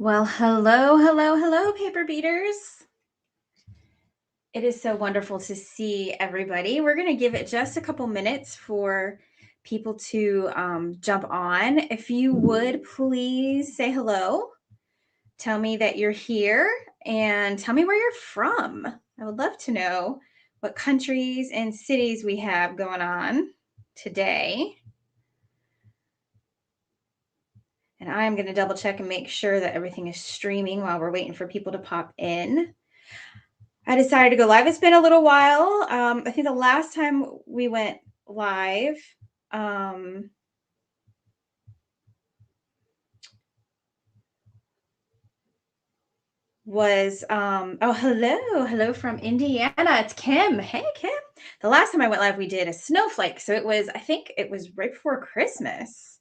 Well, hello, paper beaters. It is so wonderful to see everybody. We're going to give it just a couple minutes for people to jump on. If you would please say hello, tell me that you're here, and tell me where you're from. I would love to know what countries and cities we have going on today. And I'm going to double check and make sure that everything is streaming while we're waiting for people to pop in. I decided to go live. It's been a little while. I think the last time we went live was oh, hello from Indiana. It's Kim. Hey, Kim. The last time I went live, we did a snowflake. So I think it was right before Christmas.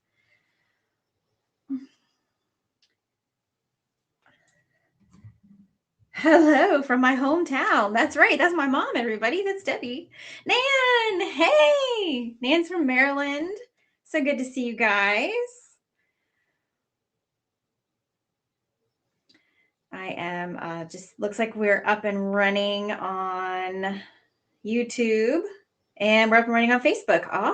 Hello from my hometown. That's right. That's my mom, everybody. That's Debbie. Nan, hey. Nan's from Maryland. So good to see you guys. I am just looks like we're up and running on YouTube and we're up and running on Facebook. Awesome.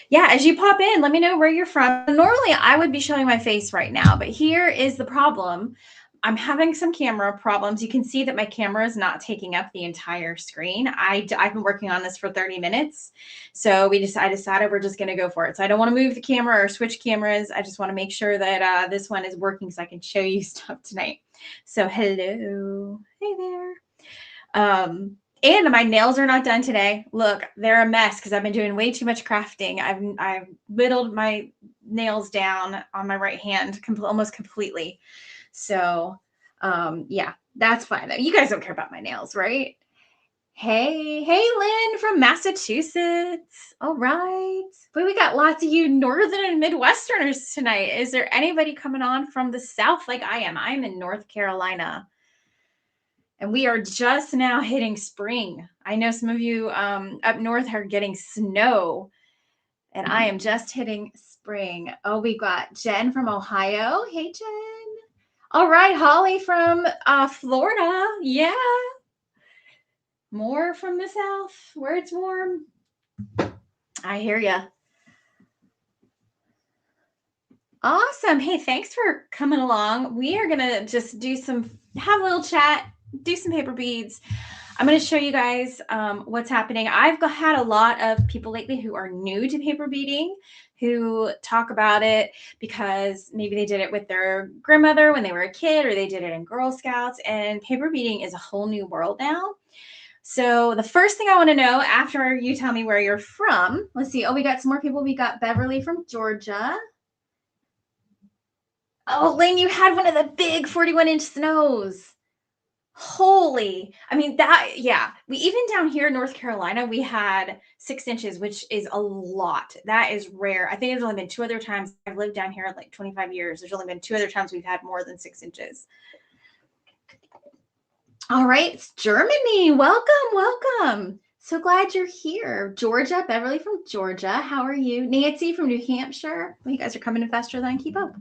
Yeah, as you pop in, let me know where you're from. Normally, I would be showing my face right now, but here is the problem. I'm having some camera problems. You can see that my camera is not taking up the entire screen. I've been working on this for 30 minutes. So I decided we're just going to go for it. So I don't want to move the camera or switch cameras. I just want to make sure that this one is working so I can show you stuff tonight. So hello. Hey there. And my nails are not done today. Look, they're a mess because I've been doing way too much crafting. I've whittled my nails down on my right hand almost completely. So, yeah, that's fine. You guys don't care about my nails, right? Hey, Lynn from Massachusetts. All right. Boy, we got lots of you Northern and Midwesterners tonight. Is there anybody coming on from the South like I am? I'm in North Carolina. And we are just now hitting spring. I know some of you up north are getting snow, and I am just hitting spring. Oh, we got Jen from Ohio. Hey, Jen. All right, Holly from Florida. Yeah. More from the south where it's warm. I hear ya. Awesome. Hey, thanks for coming along. We are going to just have a little chat, do some paper beads. I'm going to show you guys what's happening. I've had a lot of people lately who are new to paper beading who talk about it because maybe they did it with their grandmother when they were a kid, or they did it in Girl Scouts, and paper beading is a whole new world now. So the first thing I want to know after you tell me where you're from, let's see. Oh, we got some more people. We got Beverly from Georgia. Oh, Lynn, you had one of the big 41-inch snows. Holy, I mean, yeah. We even down here in North Carolina, we had 6 inches, which is a lot. That is rare. I think there's only been 2 other times. I've lived down here like 25 years. There's only been 2 other times we've had more than 6 inches. All right, it's Germany. Welcome. So glad you're here. Georgia, Beverly from Georgia. How are you? Nancy from New Hampshire. Well, you guys are coming in faster than I keep up.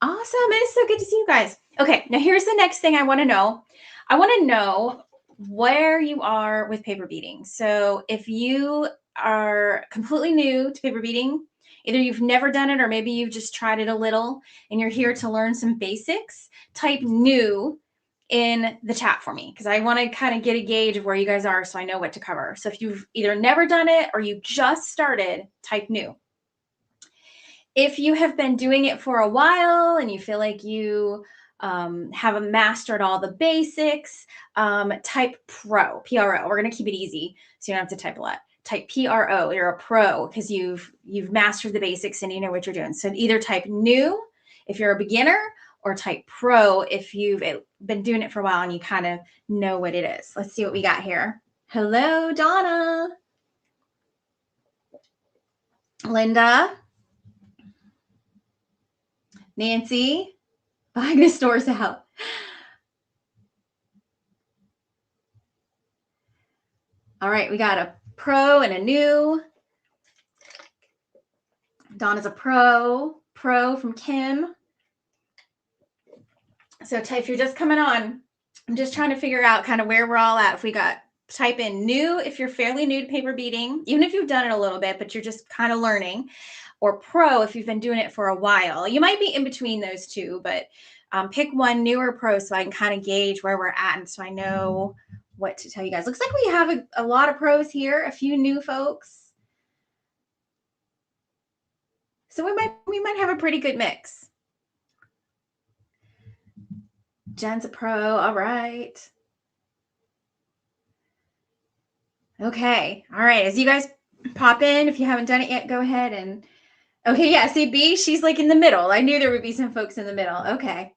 Awesome. It is so good to see you guys. Okay, now here's the next thing I want to know. I want to know where you are with paper beading. So if you are completely new to paper beading, either you've never done it or maybe you've just tried it a little and you're here to learn some basics, type new in the chat for me because I want to kind of get a gauge of where you guys are so I know what to cover. So if you've either never done it or you just started, type new. If you have been doing it for a while and you feel like you have mastered all the basics, type pro, P-R-O. We're going to keep it easy so you don't have to type a lot. Type P-R-O. You're a pro because you've mastered the basics and you know what you're doing. So either type new if you're a beginner or type pro if you've been doing it for a while and you kind of know what it is. Let's see what we got here. Hello, Donna. Linda. Nancy. Agnes stores out. All right, we got a pro and a new. Donna's a pro from Kim. So if you're just coming on, I'm just trying to figure out kind of where we're all at. If we got type in new, if you're fairly new to paper beading, even if you've done it a little bit, but you're just kind of learning, or pro if you've been doing it for a while. You might be in between those two, but pick one, new or pro, so I can kind of gauge where we're at and so I know what to tell you guys. Looks like we have a lot of pros here, a few new folks. So we might have a pretty good mix. Jen's a pro. All right. Okay. All right. As you guys pop in, if you haven't done it yet, go ahead and. Okay. Yeah. See, B, she's like in the middle. I knew there would be some folks in the middle. Okay.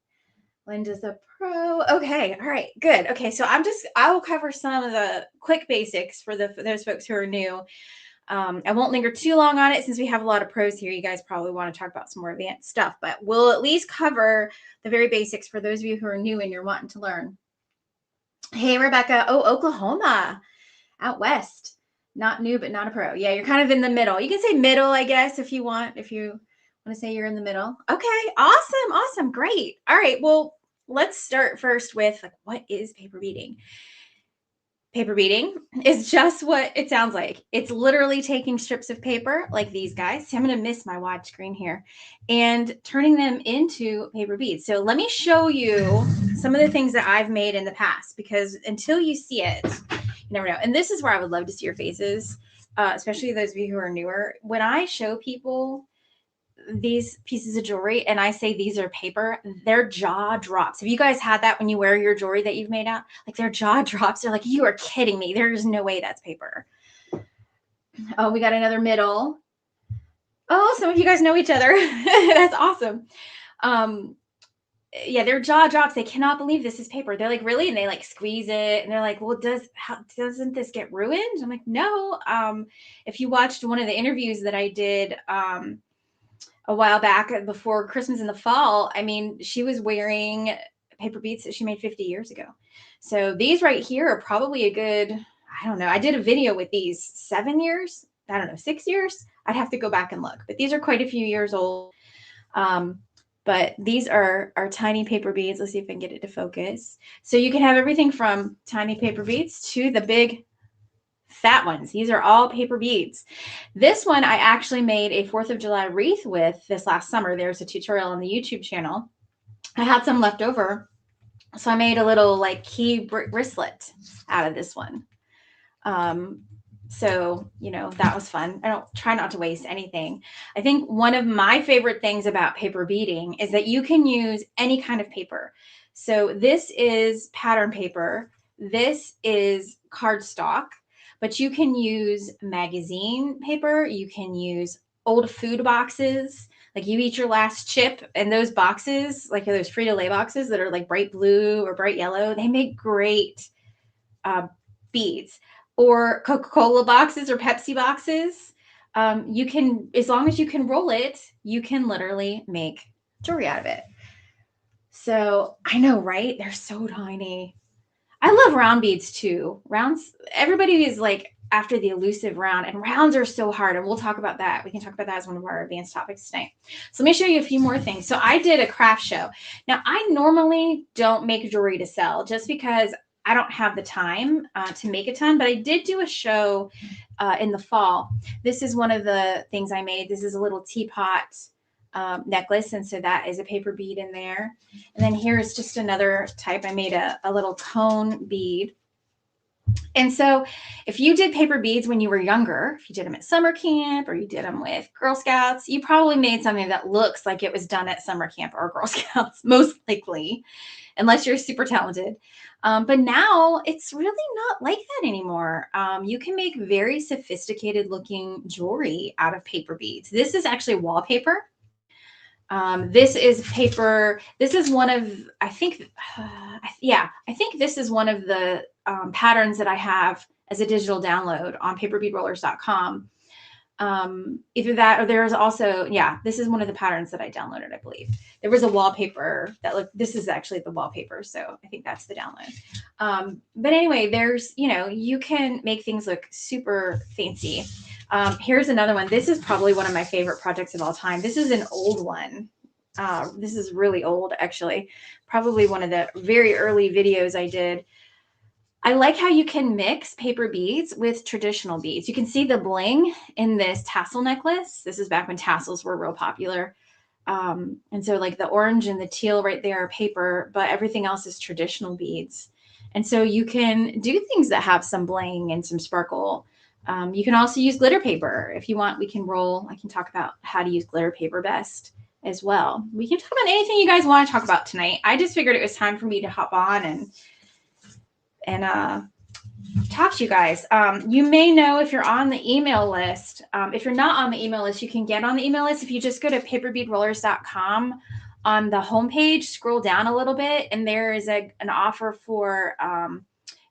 Linda's a pro. Okay. All right. Good. Okay. So I will cover some of the quick basics for those folks who are new. I won't linger too long on it since we have a lot of pros here. You guys probably want to talk about some more advanced stuff, but we'll at least cover the very basics for those of you who are new and you're wanting to learn. Hey, Rebecca. Oh, Oklahoma, out west. Not new, but not a pro. Yeah, you're kind of in the middle. You can say middle, I guess, if you want to say you're in the middle. Okay, awesome, great. All right, well, let's start first with like, what is paper beading? Paper beading is just what it sounds like. It's literally taking strips of paper like these guys. See, I'm going to miss my wide screen here and turning them into paper beads. So let me show you some of the things that I've made in the past, because until you see it, you never know. And this is where I would love to see your faces, especially those of you who are newer. When I show people these pieces of jewelry and I say these are paper, their jaw drops. Have you guys had that when you wear your jewelry that you've made out? Like their jaw drops. They're like, you are kidding me. There's no way that's paper. Oh, we got another middle. Oh, some of you guys know each other. That's awesome. Yeah, their jaw drops. They cannot believe this is paper. They're like, really? And they like squeeze it and they're like, well, doesn't this get ruined? I'm like, no. If you watched one of the interviews that I did, a while back before Christmas in the fall, I mean, she was wearing paper beads that she made 50 years ago. So these right here are probably a good, I don't know. I did a video with these 7 years. I don't know, 6 years. I'd have to go back and look, but these are quite a few years old. But these are tiny paper beads. Let's see if I can get it to focus. So you can have everything from tiny paper beads to the big fat ones. These are all paper beads. This one I actually made a 4th of July wreath with this last summer. There's a tutorial on the YouTube channel. I had some left over, so I made a little like key wristlet out of this one. So, you know, that was fun. I don't try not to waste anything. I think one of my favorite things about paper beading is that you can use any kind of paper. So this is pattern paper. This is cardstock. But you can use magazine paper. You can use old food boxes. Like you eat your last chip and those boxes, like those Frito-Lay boxes that are like bright blue or bright yellow, they make great beads. Or Coca-Cola boxes or Pepsi boxes. You can, as long as you can roll it, you can literally make jewelry out of it. So I know, right? They're so tiny. I love round beads too. Rounds, everybody is like after the elusive round, and rounds are so hard. And we'll talk about that. We can talk about that as one of our advanced topics tonight. So let me show you a few more things. So I did a craft show. Now I normally don't make jewelry to sell just because I don't have the time to make a ton, but I did do a show in the fall. This is one of the things I made. This is a little teapot necklace, and so that is a paper bead in there. And then here's just another type. I made a little cone bead. And so if you did paper beads when you were younger, if you did them at summer camp or you did them with Girl Scouts, you probably made something that looks like it was done at summer camp or Girl Scouts, most likely, unless you're super talented. But now it's really not like that anymore. You can make very sophisticated looking jewelry out of paper beads. This is actually wallpaper. This is paper. This is one of, I think this is one of the patterns that I have as a digital download on paperbeadrollers.com. Either that or there's also, this is one of the patterns that I downloaded, I believe. There was a wallpaper that this is actually the wallpaper. So I think that's the download. But anyway, there's, you can make things look super fancy. Here's another one. This is probably one of my favorite projects of all time. This is an old one. This is really old, actually. Probably one of the very early videos I did. I like how you can mix paper beads with traditional beads. You can see the bling in this tassel necklace. This is back when tassels were real popular. And so like the orange and the teal right there are paper, but everything else is traditional beads. And so you can do things that have some bling and some sparkle. You can also use glitter paper. If you want, we can roll. I can talk about how to use glitter paper best as well. We can talk about anything you guys want to talk about tonight. I just figured it was time for me to hop on and talk to you guys. You may know if you're on the email list. If you're not on the email list, you can get on the email list if you just go to paperbeadrollers.com. On the homepage, scroll down a little bit, and there is an offer for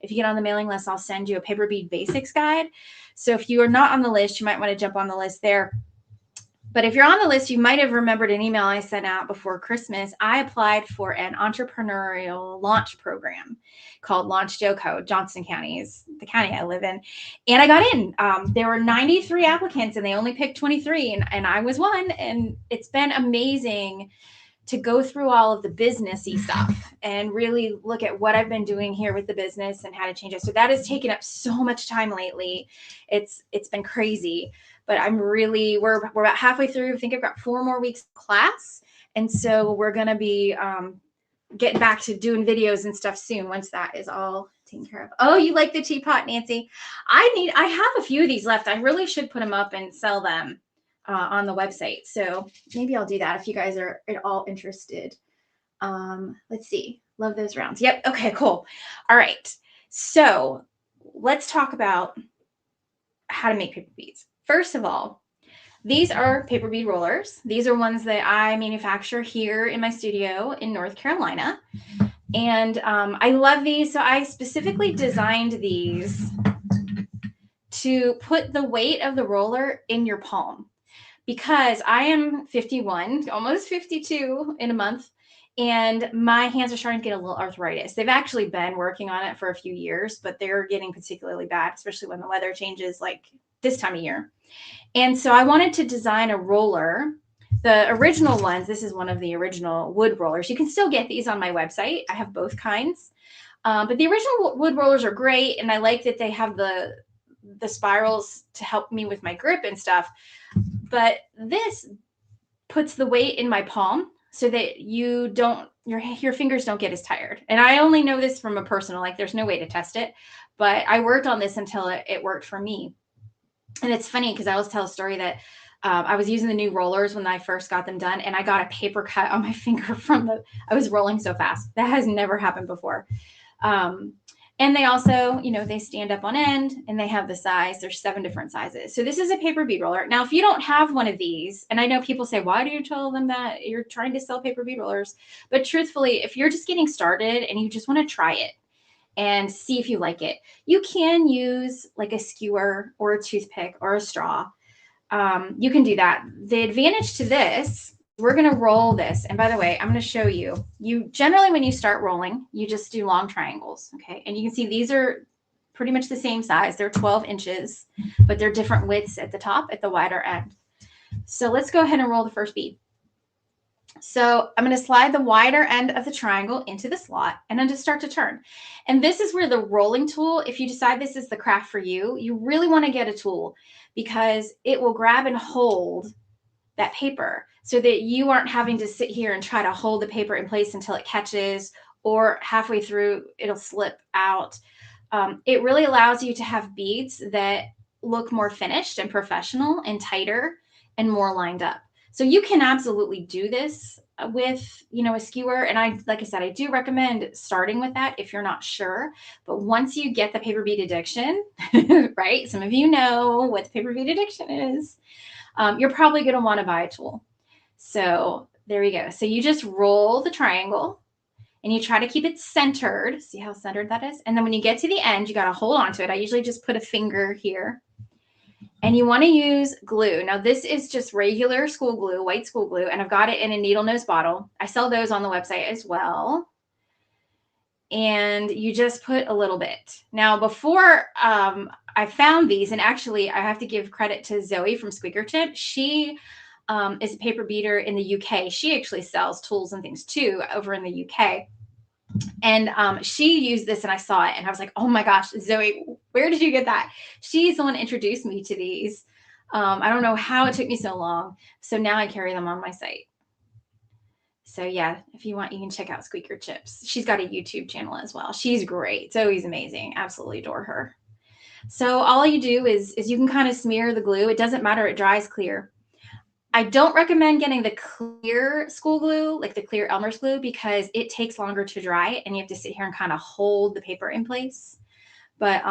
if you get on the mailing list, I'll send you a paper bead basics guide. So if you are not on the list, you might want to jump on the list there. But if you're on the list, you might have remembered an email I sent out before Christmas. I applied for an entrepreneurial launch program called Launch JoCo. Johnson County is the county I live in. And I got in. There were 93 applicants and they only picked 23 and I was one. And it's been amazing to go through all of the businessy stuff and really look at what I've been doing here with the business and how to change it. So that has taken up so much time lately. It's been crazy, but we're about halfway through. I think I've got 4 more weeks of class. And so we're going to be getting back to doing videos and stuff soon once that is all taken care of. Oh, you like the teapot, Nancy? I have a few of these left. I really should put them up and sell them on the website. So maybe I'll do that if you guys are at all interested. Let's see. Love those rounds. Yep. Okay, cool. All right. So let's talk about how to make paper beads. First of all, these are paper bead rollers. These are ones that I manufacture here in my studio in North Carolina. And I love these. So I specifically designed these to put the weight of the roller in your palm. Because I am 51, almost 52 in a month, and my hands are starting to get a little arthritis. They've actually been working on it for a few years, but they're getting particularly bad, especially when the weather changes like this time of year. And so I wanted to design a roller. The original ones, this is one of the original wood rollers. You can still get these on my website. I have both kinds. But the original wood rollers are great, and I like that they have the spirals to help me with my grip and stuff. But this puts the weight in my palm so that you don't, your fingers don't get as tired. And I only know this from a personal, like there's no way to test it, but I worked on this until it worked for me. And it's funny because I always tell a story that I was using the new rollers when I first got them done, and I got a paper cut on my finger I was rolling so fast. That has never happened before. And they also, they stand up on end and they have the size. There's 7 different sizes. So this is a paper bead roller. Now, if you don't have one of these, and I know people say, why do you tell them that you're trying to sell paper bead rollers? But truthfully, if you're just getting started and you just want to try it and see if you like it, you can use like a skewer or a toothpick or a straw. You can do that. The advantage to this, we're going to roll this. And by the way, I'm going to show you. Generally, when you start rolling, you just do long triangles. Okay. And you can see these are pretty much the same size. They're 12 inches, but they're different widths at the top, at the wider end. So let's go ahead and roll the first bead. So I'm going to slide the wider end of the triangle into the slot and then just start to turn. And this is where the rolling tool, if you decide this is the craft for you, you really want to get a tool because it will grab and hold that paper so that you aren't having to sit here and try to hold the paper in place until it catches, or halfway through it'll slip out. It really allows you to have beads that look more finished and professional and tighter and more lined up. So you can absolutely do this with, a skewer. And like I said, I do recommend starting with that if you're not sure. But once you get the paper bead addiction, right? Some of you know what the paper bead addiction is. You're probably going to want to buy a tool. So there you go. So you just roll the triangle and you try to keep it centered. See how centered that is? And then when you get to the end, you got to hold on to it. I usually just put a finger here. And you want to use glue. Now, this is just regular school glue, white school glue, and I've got it in a needle nose bottle. I sell those on the website as well. And you just put a little bit. Now, before I found these, and actually I have to give credit to Zoe from Squeaker Tip. She is a paper beater in the UK. She actually sells tools and things too over in the UK. And she used this and I saw it and I was like, oh my gosh, Zoe, where did you get that? She's the one who introduced me to these. I don't know how it took me so long. So now I carry them on my site. So yeah, if you want, you can check out Squeaker Chips. She's got a YouTube channel as well. She's great. Zoe's amazing. Absolutely adore her. So all you do is you can kind of smear the glue. It doesn't matter. It dries clear. I don't recommend getting the clear school glue, like the clear Elmer's glue, because it takes longer to dry and you have to sit here and kind of hold the paper in place. But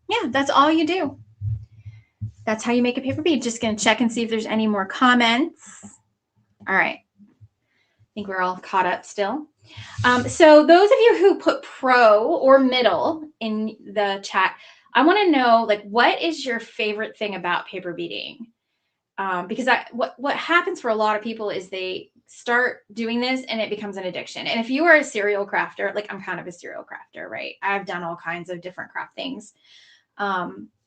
yeah, that's all you do. That's how you make a paper bead. Just going to check and see if there's any more comments. All right. I think we're all caught up still. So those of you who put pro or middle in the chat, I want to know, like, what is your favorite thing about paper beading? Because what happens for a lot of people is they start doing this and it becomes an addiction. And if you are a serial crafter, like I'm kind of a serial crafter, right? I've done all kinds of different craft things.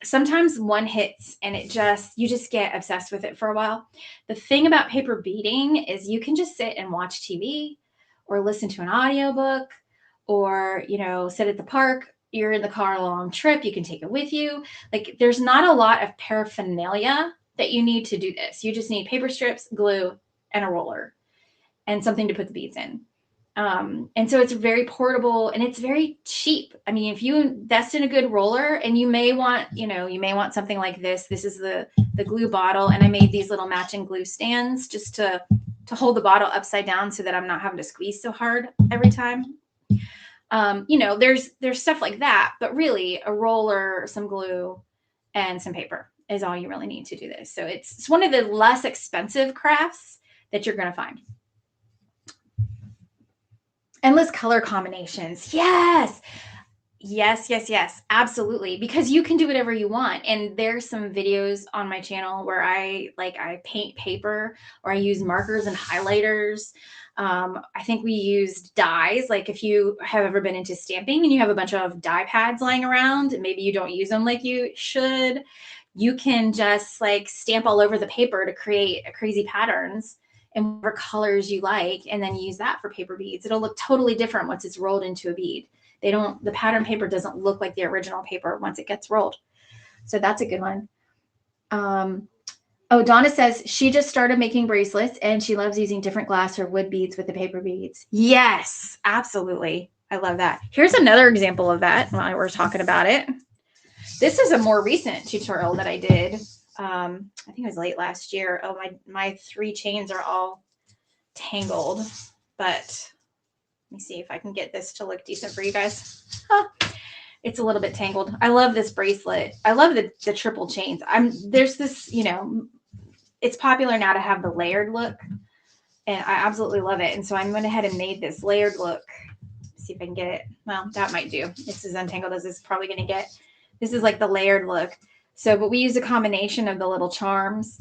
Sometimes one hits and you just get obsessed with it for a while. The thing about paper beading is you can just sit and watch TV or listen to an audiobook or, sit at the park. You're in the car on a long trip. You can take it with you. Like there's not a lot of paraphernalia that you need to do this. You just need paper strips, glue, and a roller and something to put the beads in. And so it's very portable and it's very cheap. I mean, if you invest in a good roller and you may want something like this. This is the glue bottle. And I made these little matching glue stands just to hold the bottle upside down so that I'm not having to squeeze so hard every time. There's stuff like that, but really a roller, some glue, and some paper is all you really need to do this. So it's one of the less expensive crafts that you're going to find. Endless color combinations. Yes. Yes, absolutely. Because you can do whatever you want. And there's some videos on my channel where I paint paper or I use markers and highlighters. I think we used dyes. Like if you have ever been into stamping and you have a bunch of dye pads lying around, maybe you don't use them like you should, you can just like stamp all over the paper to create crazy patterns and whatever colors you like, and then use that for paper beads. It'll look totally different once it's rolled into a bead. The pattern paper doesn't look like the original paper once it gets rolled. So that's a good one. Donna says she just started making bracelets and she loves using different glass or wood beads with the paper beads. Yes, absolutely. I love that. Here's another example of that while we're talking about it. This is a more recent tutorial that I did. I think it was late last year. Oh, my 3 chains are all tangled, but let me see if I can get this to look decent for you guys. It's a little bit tangled. I love this bracelet. I love the triple chains. There's this, it's popular now to have the layered look, and I absolutely love it. And so I went ahead and made this layered look. Let's see if I can get it. Well, that might do. It's as untangled as it's probably going to get. This is like the layered look. So, but we use a combination of the little charms,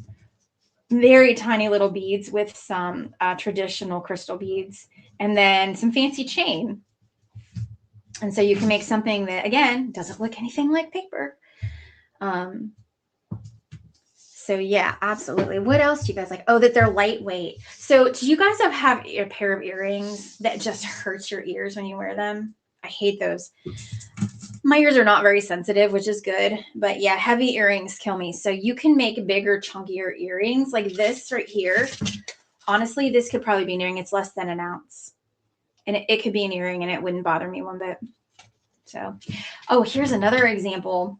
very tiny little beads with some traditional crystal beads, and then some fancy chain. And so you can make something that, again, doesn't look anything like paper. So yeah, absolutely. What else do you guys like? Oh, that they're lightweight. So do you guys have a pair of earrings that just hurts your ears when you wear them? I hate those. My ears are not very sensitive, which is good. But yeah, heavy earrings kill me. So you can make bigger, chunkier earrings like this right here. Honestly, this could probably be an earring. It's less than an ounce. And it could be an earring and it wouldn't bother me one bit. So, oh, here's another example.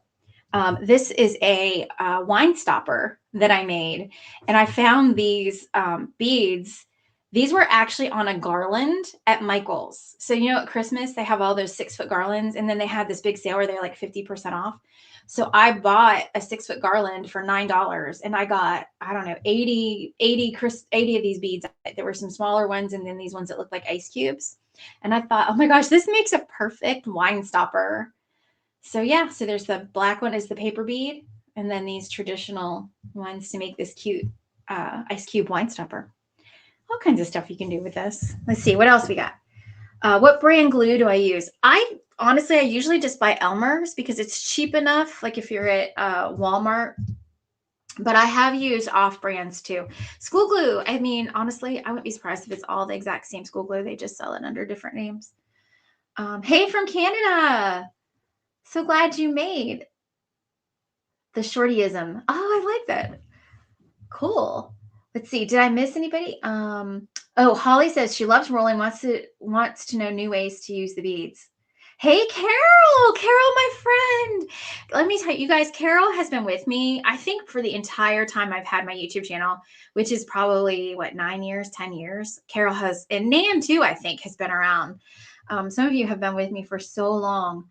This is a wine stopper that I made. And I found these beads. These were actually on a garland at Michael's. So, at Christmas, they have all those 6-foot garlands. And then they had this big sale where they're like 50% off. So I bought a 6-foot garland for $9. And I got, I don't know, 80 of these beads. There were some smaller ones and then these ones that look like ice cubes. And I thought, oh my gosh, this makes a perfect wine stopper. So yeah, so there's the black one is the paper bead. And then these traditional ones to make this cute ice cube wine stopper. All kinds of stuff you can do with this. Let's see, what else we got? What brand glue do I use? I usually just buy Elmer's because it's cheap enough. Like if you're at Walmart but I have used off brands too. School glue. I mean, honestly, I wouldn't be surprised if it's all the exact same school glue. They just sell it under different names. Hey, from Canada. So glad you made the shortyism. Oh, I like that. Cool. Let's see. Did I miss anybody? Oh, Holly says she loves rolling, wants to know new ways to use the beads. Hey, Carol, my friend. Let me tell you guys, Carol has been with me, I think, for the entire time I've had my YouTube channel, which is probably what, 9 years, 10 years. Carol has, and Nan too, I think, has been around. Some of you have been with me for so long.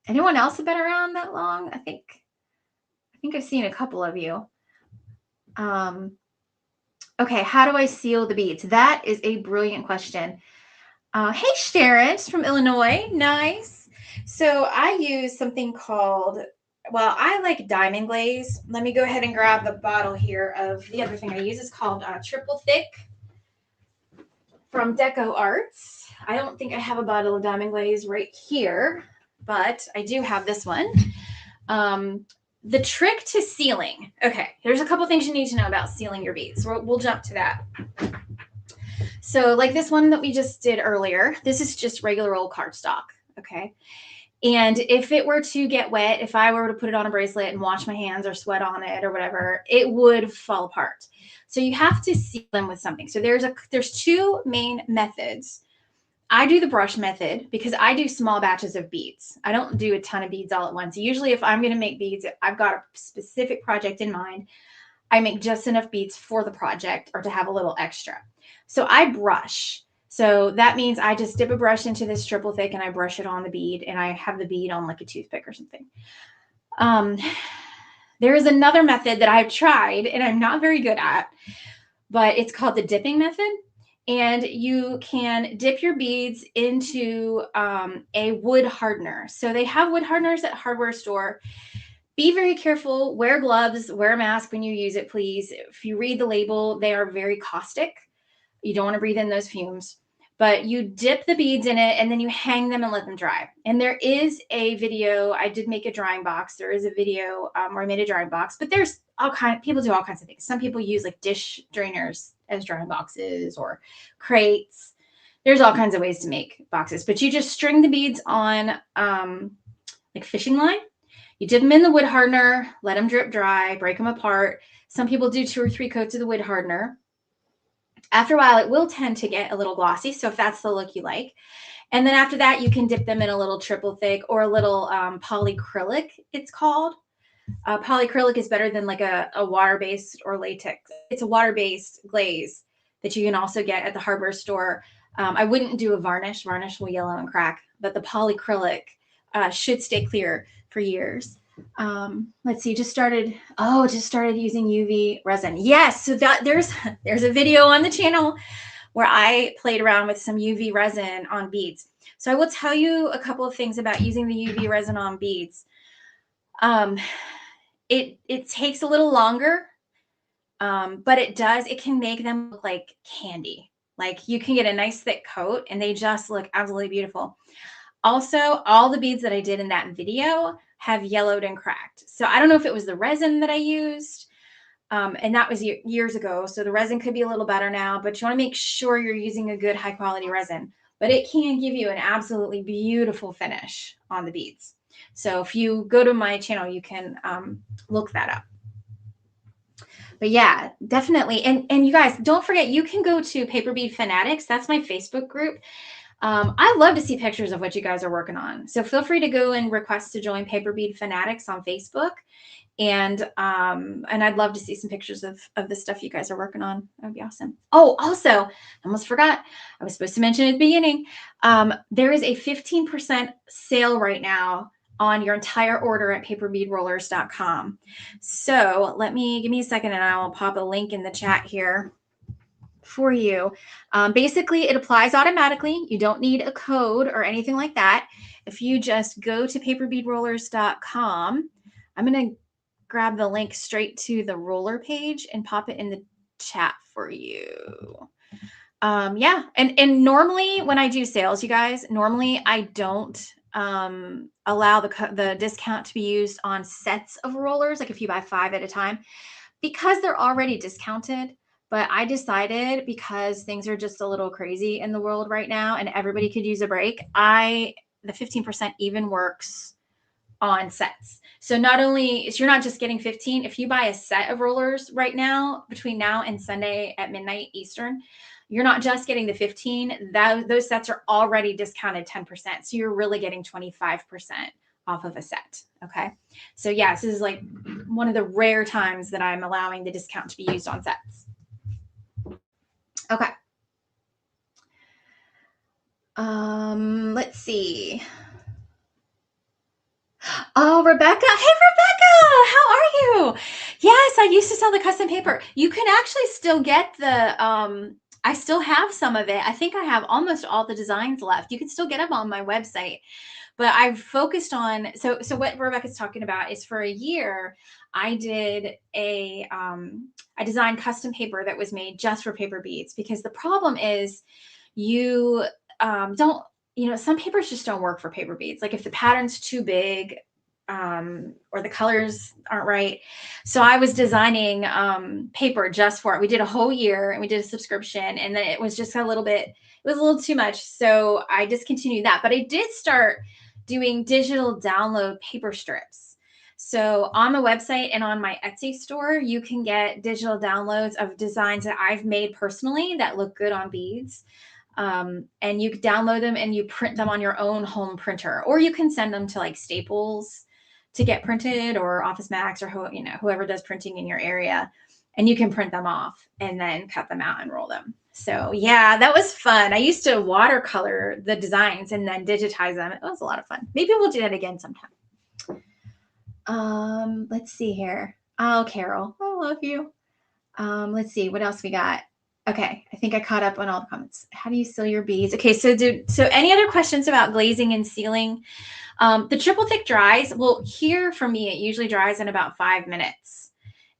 Anyone else have been around that long? I think I've seen a couple of you. Okay, how do I seal the beads? That is a brilliant question. Hey, Sharon from Illinois. Nice. So I use something called, well, I like diamond glaze. Let me go ahead and grab the bottle here of the other thing I use. It's called Triple Thick from Deco Arts. I don't think I have a bottle of diamond glaze right here, but I do have this one. The trick to sealing. Okay, there's a couple things you need to know about sealing your beads. We'll jump to that. So like this one that we just did earlier, this is just regular old cardstock, okay? And if it were to get wet, if I were to put it on a bracelet and wash my hands or sweat on it or whatever, it would fall apart. So you have to seal them with something. So there's two main methods. I do the brush method because I do small batches of beads. I don't do a ton of beads all at once. Usually if I'm going to make beads, I've got a specific project in mind. I make just enough beads for the project or to have a little extra. So I brush. So that means I just dip a brush into this triple thick and I brush it on the bead and I have the bead on like a toothpick or something. There is another method that I've tried and I'm not very good at, but it's called the dipping method. And you can dip your beads into a wood hardener. So they have wood hardeners at hardware store. Be very careful. Wear gloves, wear a mask when you use it, please. If you read the label, they are very caustic. You don't want to breathe in those fumes. But you dip the beads in it and then you hang them and let them dry. And there is a video. I did make a drying box. There is a video where I made a drying box, but there's people do all kinds of things. Some people use like dish drainers as drying boxes or crates. There's all kinds of ways to make boxes, but you just string the beads on like fishing line. You dip them in the wood hardener, let them drip dry, break them apart. Some people do 2 or 3 coats of the wood hardener. After a while, it will tend to get a little glossy. So if that's the look you like. And then after that, you can dip them in a little triple thick or a little polyacrylic, it's called. Polyacrylic is better than like a water-based or latex. It's a water-based glaze that you can also get at the hardware store. I wouldn't do a varnish. Varnish will yellow and crack, but the polyacrylic should stay clear for years. Let's see, just started using UV resin. Yes, so that there's a video on the channel where I played around with some UV resin on beads. So I will tell you a couple of things about using the UV resin on beads. It takes a little longer, but it can make them look like candy. Like you can get a nice thick coat and they just look absolutely beautiful. Also, all the beads that I did in that video have yellowed and cracked. So I don't know if it was the resin that I used, and that was years ago. So the resin could be a little better now, but you want to make sure you're using a good high quality resin. But it can give you an absolutely beautiful finish on the beads. So if you go to my channel, you can look that up. But yeah, definitely. And you guys, don't forget, you can go to Paper Bead Fanatics. That's my Facebook group. I love to see pictures of what you guys are working on. So feel free to go and request to join Paper Bead Fanatics on Facebook. And I'd love to see some pictures of the stuff you guys are working on. That would be awesome. Oh, also, I almost forgot. I was supposed to mention at the beginning. There is a 15% sale right now on your entire order at paperbeadrollers.com. So give me a second and I will pop a link in the chat here for you. Basically, it applies automatically. You don't need a code or anything like that. If you just go to paperbeadrollers.com, I'm going to grab the link straight to the roller page and pop it in the chat for you. Yeah. And normally when I do sales, you guys, normally I don't allow the discount to be used on sets of rollers, like if you buy 5 at a time, because they're already discounted. But I decided, because things are just a little crazy in the world right now and everybody could use a break, the 15% even works on sets. So not only is you're not just getting 15, if you buy a set of rollers right now, between now and Sunday at midnight Eastern, you're not just getting the 15, those sets are already discounted 10%. So you're really getting 25% off of a set. Okay. So yeah, this is like one of the rare times that I'm allowing the discount to be used on sets. Okay. Let's see. Oh, Rebecca. Hey, Rebecca. How are you? Yes, I used to sell the custom paper. You can actually still get I still have some of it. I think I have almost all the designs left. You can still get them on my website. But I've focused on, so what Rebecca's talking about is, for a year, I designed custom paper that was made just for paper beads, because the problem is you don't, some papers just don't work for paper beads. Like if the pattern's too big, or the colors aren't right. So I was designing paper just for it. We did a whole year and we did a subscription, and then it was just it was a little too much. So I discontinued that. But I did start doing digital download paper strips. So on the website and on my Etsy store, you can get digital downloads of designs that I've made personally that look good on beads. And you download them and you print them on your own home printer, or you can send them to like Staples to get printed, or Office Max, or whoever does printing in your area, and you can print them off and then cut them out and roll them. So yeah, that was fun. I used to watercolor the designs and then digitize them. It was a lot of fun. Maybe we'll do that again sometime. Let's see here. Oh, Carol, I love you. Let's see what else we got. Okay, I think I caught up on all the comments. How do you seal your beads? Okay, so any other questions about glazing and sealing? The triple thick dries, well, here for me, it usually dries in about 5 minutes.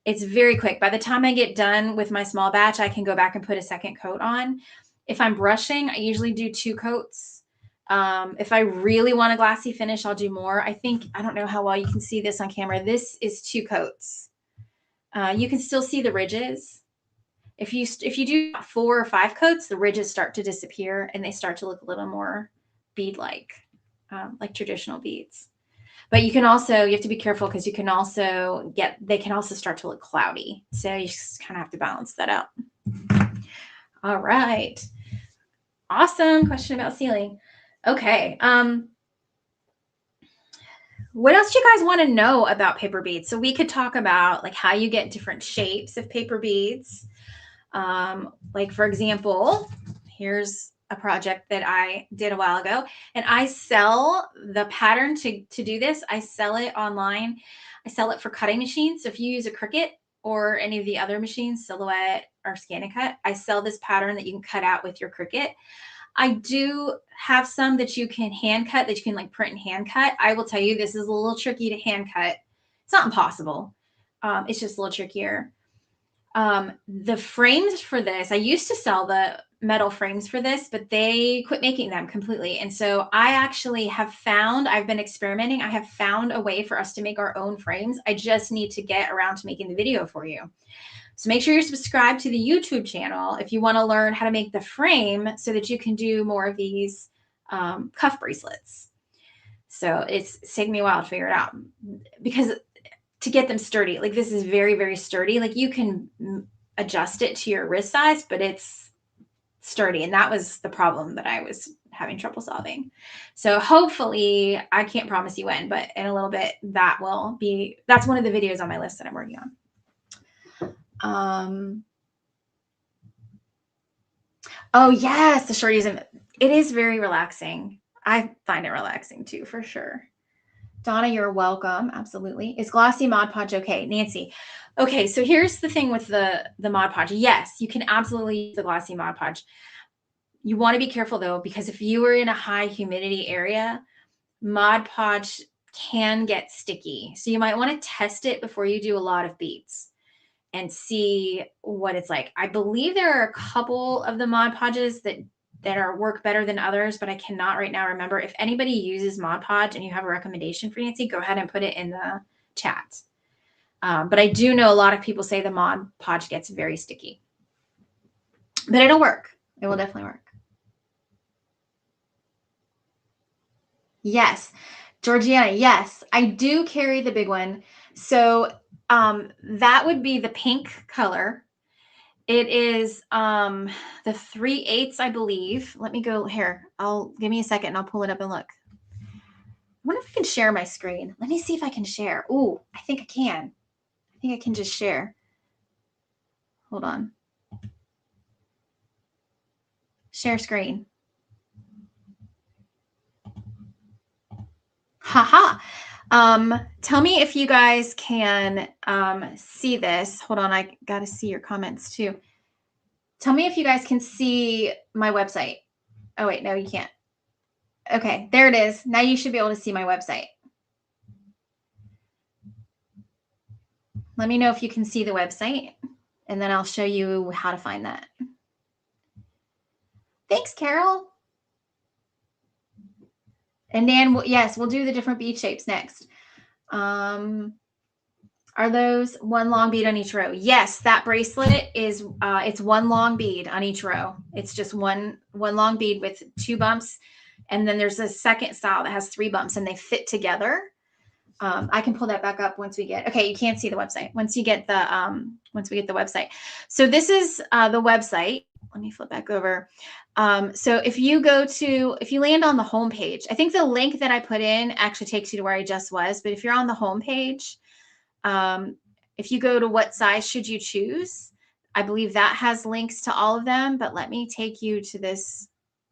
It's very quick. By the time I get done with my small batch, I can go back and put a second coat on. If I'm brushing, I usually do 2 coats. If I really want a glassy finish, I'll do more. I don't know how well you can see this on camera. This is 2 coats. You can still see the ridges. If you do 4 or 5 coats, the ridges start to disappear and they start to look a little more bead-like, like traditional beads. But you have to be careful, because they can also start to look cloudy. So you just kind of have to balance that out. All right. Awesome question about sealing. Okay. What else do you guys want to know about paper beads? So we could talk about like how you get different shapes of paper beads. Like for example, here's a project that I did a while ago, and I sell the pattern to do this. I sell it online. I sell it for cutting machines. So if you use a Cricut or any of the other machines, Silhouette or ScanNCut, I sell this pattern that you can cut out with your Cricut. I do have some that you can hand cut, that you can like print and hand cut. I will tell you, this is a little tricky to hand cut. It's not impossible. It's just a little trickier. The frames for this, I used to sell the metal frames for this, but they quit making them completely. And so I actually I've been experimenting. I have found a way for us to make our own frames. I just need to get around to making the video for you. So make sure you're subscribed to the YouTube channel if you want to learn how to make the frame so that you can do more of these cuff bracelets. So it's taken me a while to figure it out, because to get them sturdy, like this is very, very sturdy. Like you can adjust it to your wrist size, but it's sturdy. And that was the problem that I was having trouble solving. So hopefully, I can't promise you when, but in a little bit, that's one of the videos on my list that I'm working on. Oh yes, the shorties. It is very relaxing. I find it relaxing too, for sure. Donna, you're welcome. Absolutely. Is glossy Mod Podge okay? Nancy. Okay, so here's the thing with the Mod Podge. Yes, you can absolutely use the glossy Mod Podge. You want to be careful though, because if you are in a high humidity area, Mod Podge can get sticky. So you might want to test it before you do a lot of beads and see what it's like. I believe there are a couple of the Mod Podges that that are work better than others, but I cannot right now remember. If anybody uses Mod Podge and you have a recommendation for Nancy, go ahead and put it in the chat. But I do know a lot of people say the Mod Podge gets very sticky. But it'll work. It will definitely work. Yes. Georgiana, yes. I do carry the big one. So that would be the pink color. It is the 3/8, I believe. Let me go here. Give me a second and I'll pull it up and look. I wonder if I can share my screen. Let me see if I can share. Ooh, I think I can. I think I can just share. Hold on. Share screen. Haha. Tell me if you guys can see this. Hold on, I got to see your comments too. Tell me if you guys can see my website. Oh, wait, no, you can't. Okay, there it is. Now you should be able to see my website. Let me know if you can see the website, and then I'll show you how to find that. Thanks, Carol. And Dan, yes, we'll do the different bead shapes next. Are those one long bead on each row? Yes, that bracelet is, it's one long bead on each row. It's just one long bead with 2 bumps. And then there's a second style that has 3 bumps and they fit together. I can pull that back up once we get, okay, you can't see the website. Once we get the website. So this is the website. Let me flip back over. So if you land on the home page, I think the link that I put in actually takes you to where I just was, but if you're on the home page, if you go to what size should you choose, I believe that has links to all of them, but let me take you to the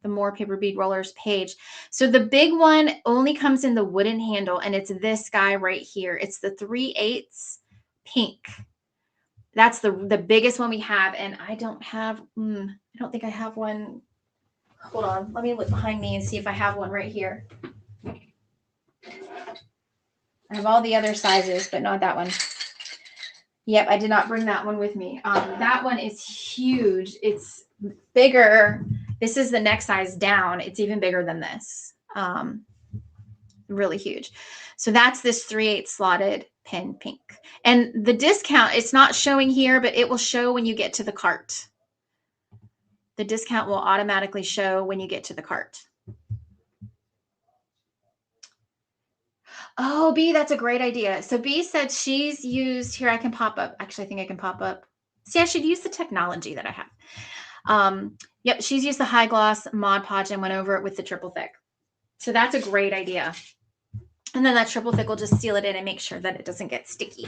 More Paper Bead Rollers page. So the big one only comes in the wooden handle, and it's this guy right here. It's the 3/8 pink. That's the biggest one we have, and I don't think I have one. Hold on, let me look behind me and see if I have one right here. I have all the other sizes, but not that one. Yep, I did not bring that one with me. That one is huge. It's bigger. This is the next size down. It's even bigger than this. Really huge. So that's this 3/8 slotted pin pink. And the discount, it's not showing here, but it will show when you get to the cart. The discount will automatically show when you get to the cart. Oh, B, that's a great idea. So B said she's used, here I can pop up. Actually, I think I can pop up. See, I should use the technology that I have. Yep, she's used the high gloss Mod Podge and went over it with the triple thick. So that's a great idea. And then that triple thick will just seal it in and make sure that it doesn't get sticky.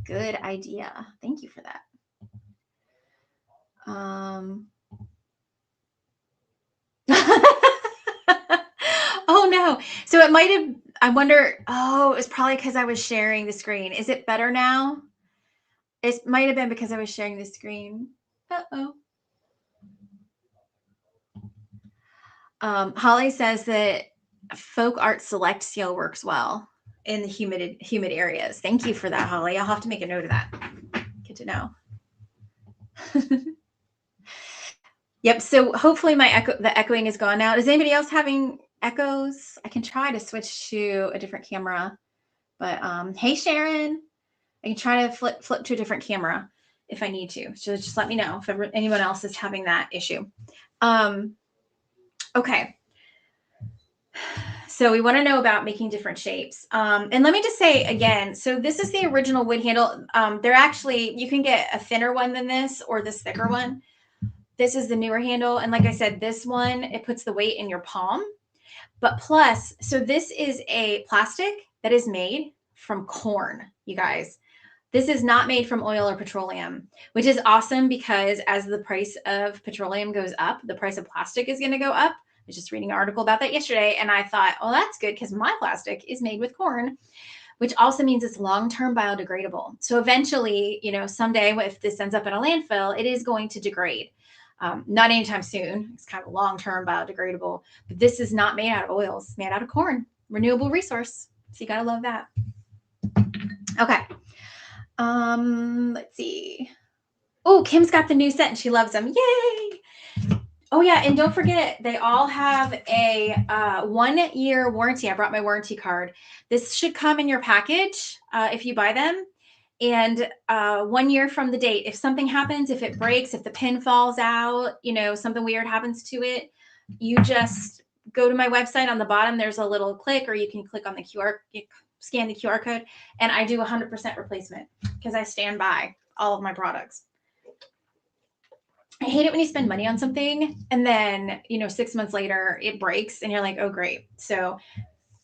Good idea. Thank you for that. Oh no. So it might have, I wonder, oh, it's probably because I was sharing the screen. Is it better now? It might have been because I was sharing the screen. Uh-oh. Holly says that Folk Art Select Seal works well in the humid areas. Thank you for that, Holly. I'll have to make a note of that. Good to know. Yep. So hopefully the echoing is gone now. Is anybody else having echoes? I can try to switch to a different camera, but hey, Sharon, I can try to flip to a different camera if I need to. So just let me know if anyone else is having that issue. Okay. So we want to know about making different shapes. And let me just say again, so this is the original wood handle. They're actually, you can get a thinner one than this or this thicker one. This is the newer handle. And like I said, this one, it puts the weight in your palm. But plus, so this is a plastic that is made from corn, you guys. This is not made from oil or petroleum, which is awesome because as the price of petroleum goes up, the price of plastic is going to go up. I was just reading an article about that yesterday, and I thought, oh, that's good because my plastic is made with corn, which also means it's long-term biodegradable. So eventually, someday if this ends up in a landfill, it is going to degrade. Not anytime soon. It's kind of long-term biodegradable, but this is not made out of oils. It's made out of corn, renewable resource. So you got to love that. Okay. Let's see. Oh, Kim's got the new set and she loves them. Yay. Oh yeah, and don't forget, they all have a 1-year warranty. I brought my warranty card. This should come in your package if you buy them. And 1 year from the date, if something happens, if it breaks, if the pin falls out, you know, something weird happens to it, you just go to my website. On the bottom, there's a little click, or you can click on the scan the QR code, and I do 100% replacement because I stand by all of my products. I hate it when you spend money on something and then, you know, 6 months later it breaks and you're like, oh, great. So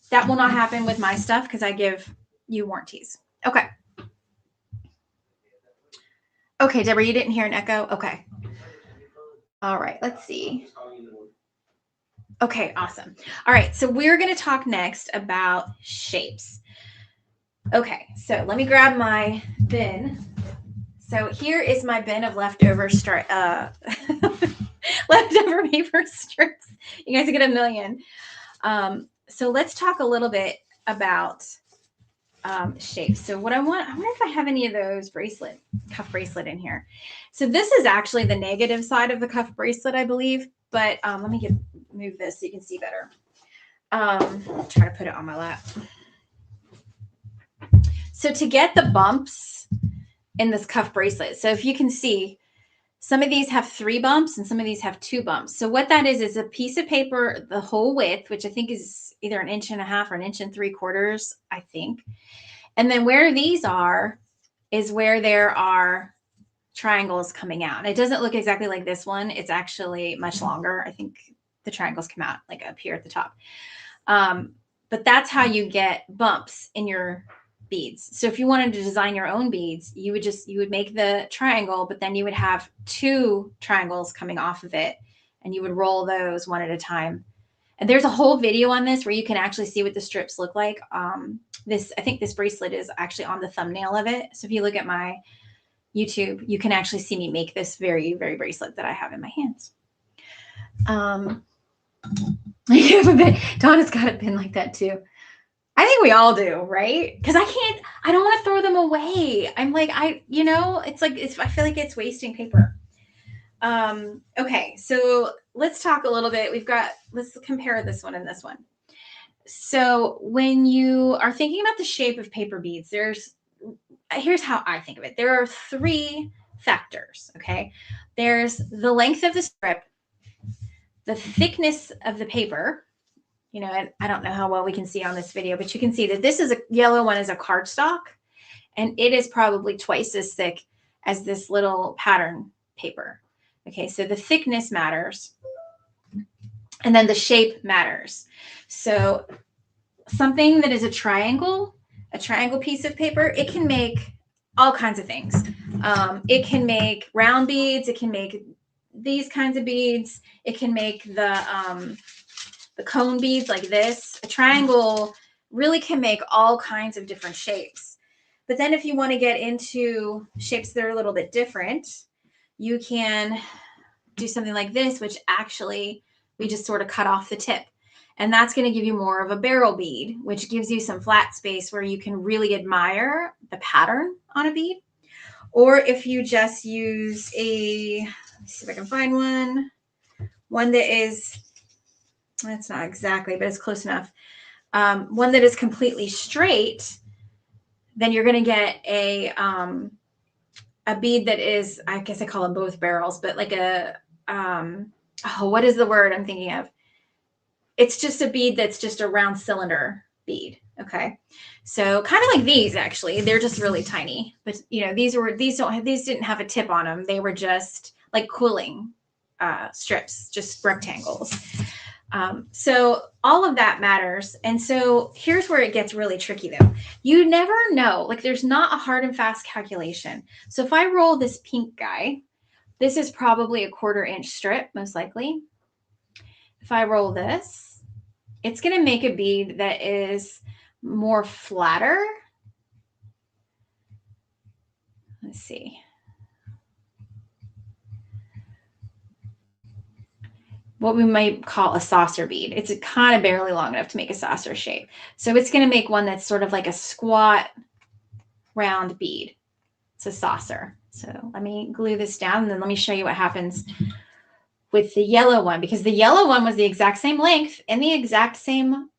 that will not happen with my stuff because I give you warranties. Okay. Okay, Deborah, you didn't hear an echo? Okay. All right, let's see. Okay, awesome. All right, so we're going to talk next about shapes. Okay, so let me grab my bin. So here is my bin of leftover leftover paper strips. You guys get a million. So let's talk a little bit about shapes. So what I wonder if I have any of those cuff bracelet in here. So this is actually the negative side of the cuff bracelet, I believe. But let me move this so you can see better. Try to put it on my lap. So to get the bumps in this cuff bracelet, so if you can see, some of these have 3 bumps and some of these have 2 bumps. So what that is a piece of paper, the whole width, which I think is either 1.5 inches or 1.75 inches, I think. And then where these are is where there are triangles coming out. And it doesn't look exactly like this one. It's actually much longer. I think the triangles come out like up here at the top. But that's how you get bumps in your beads. So if you wanted to design your own beads, you would make the triangle, but then you would have 2 triangles coming off of it, and you would roll those one at a time. And there's a whole video on this where you can actually see what the strips look like. I think this bracelet is actually on the thumbnail of it. So if you look at my YouTube, you can actually see me make this very, very bracelet that I have in my hands. Donna's got a pin like that too. I think we all do, right? Because I don't want to throw them away. I'm like, I feel like it's wasting paper. Okay, so let's talk a little bit. Let's compare this one and this one. So when you are thinking about the shape of paper beads, here's how I think of it. There are 3 factors, okay? There's the length of the strip, the thickness of the paper. You know, and I don't know how well we can see on this video, but you can see that this is a yellow one is a cardstock, and it is probably twice as thick as this little pattern paper. Okay, so the thickness matters, and then the shape matters. So something that is a triangle piece of paper, it can make all kinds of things. It can make round beads. It can make these kinds of beads. It can make the cone beads like this. A triangle really can make all kinds of different shapes. But then if you want to get into shapes that are a little bit different, you can do something like this, which actually we just sort of cut off the tip. And that's going to give you more of a barrel bead, which gives you some flat space where you can really admire the pattern on a bead. Or if you just use let's see if I can find one that is, that's not exactly, but it's close enough. One that is completely straight, then you're going to get a bead that is, I guess I call them both barrels, but like what is the word I'm thinking of? It's just a bead that's just a round cylinder bead. Okay. So kind of like these, actually, they're just really tiny, but you know, these didn't have a tip on them. They were just like cooling strips, just rectangles. So all of that matters. And so here's where it gets really tricky though. You never know, like there's not a hard and fast calculation. So if I roll this pink guy, this is probably a 1/4 inch strip, most likely. If I roll this, it's going to make a bead that is more flatter. Let's see. What we might call a saucer bead. It's kind of barely long enough to make a saucer shape. So it's going to make one that's sort of like a squat round bead. It's a saucer. So let me glue this down and then let me show you what happens with the yellow one, because the yellow one was the exact same length and the exact same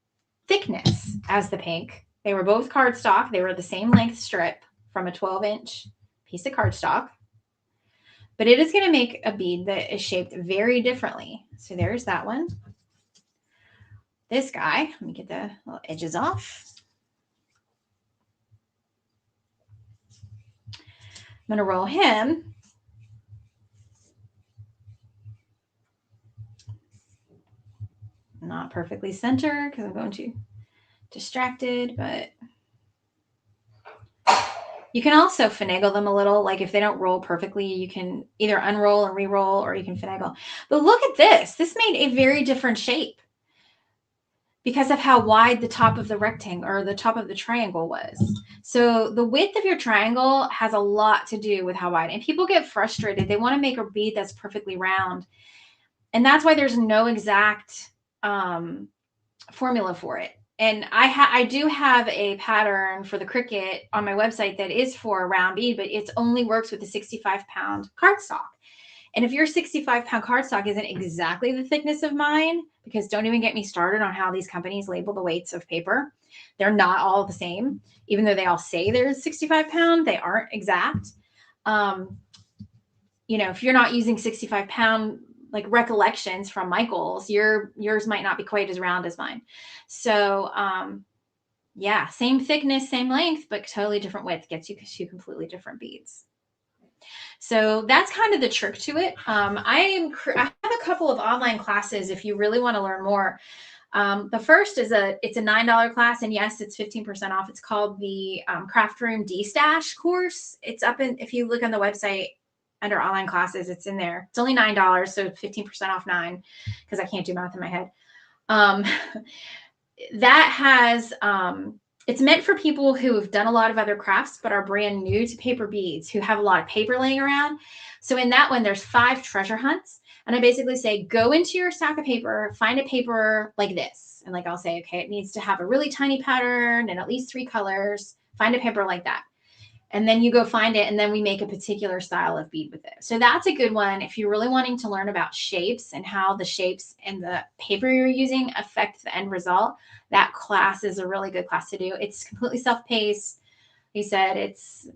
thickness as the pink. They were both cardstock. They were the same length strip from a 12-inch piece of cardstock. But it is going to make a bead that is shaped very differently. So there's that one. This guy, let me get the little edges off. I'm going to roll him. Not perfectly centered because I'm going too distracted, but you can also finagle them a little. Like if they don't roll perfectly, you can either unroll and re-roll, or you can finagle. But look at this. This made a very different shape because of how wide the top of the rectangle or the top of the triangle was. So the width of your triangle has a lot to do with how wide. And people get frustrated. They want to make a bead that's perfectly round. And that's why there's no exact formula for it. And I do have a pattern for the Cricut on my website that is for a round bead, but it only works with the 65-pound cardstock. And if your 65-pound cardstock isn't exactly the thickness of mine, because don't even get me started on how these companies label the weights of paper. They're not all the same. Even though they all say they're 65-pound, they aren't exact. If you're not using 65-pound like recollections from Michael's, yours might not be quite as round as mine. So yeah, same thickness, same length, but totally different width gets you two completely different beads. So that's kind of the trick to it. I have a couple of online classes if you really want to learn more. The first is it's a $9 class, and yes, it's 15% off. It's called the Craft Room D-Stash course. It's up if you look on the website under online classes, it's in there. It's only $9, so 15% off 9, because I can't do math in my head. That has it's meant for people who have done a lot of other crafts but are brand new to paper beads, who have a lot of paper laying around. So in that one, there's 5 treasure hunts. And I basically say, go into your stack of paper, find a paper like this. And like, I'll say, okay, it needs to have a really tiny pattern and at least 3 colors. Find a paper like that. And then you go find it, and then we make a particular style of bead with it. So that's a good one if you're really wanting to learn about shapes and how the shapes and the paper you're using affect the end result. That class is a really good class to do. It's completely self-paced. He said it's,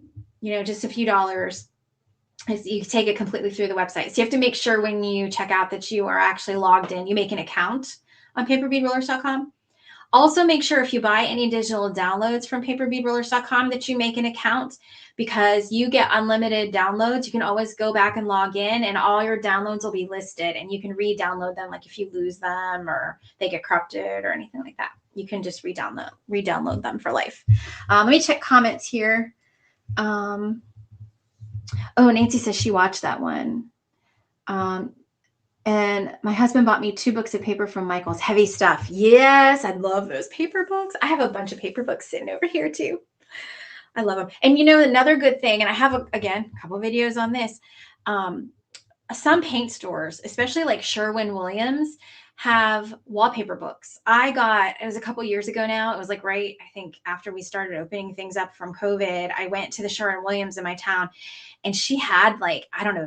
just a few dollars. You take it completely through the website. So you have to make sure when you check out that you are actually logged in. You make an account on paperbeadrollers.com. Also, make sure if you buy any digital downloads from paperbeadrollers.com that you make an account, because you get unlimited downloads. You can always go back and log in, and all your downloads will be listed, and you can re-download them. Like if you lose them or they get corrupted or anything like that, you can just re-download them for life. Let me check comments here. Oh, Nancy says she watched that one. And my husband bought me 2 books of paper from Michael's. Heavy stuff. Yes, I love those paper books. I have a bunch of paper books sitting over here too. I love them. And another good thing, and I have, a couple videos on this. Some paint stores, especially like Sherwin-Williams, have wallpaper books. It was a couple years ago now. It was like right, I think, after we started opening things up from COVID. I went to the Sherwin-Williams in my town, and she had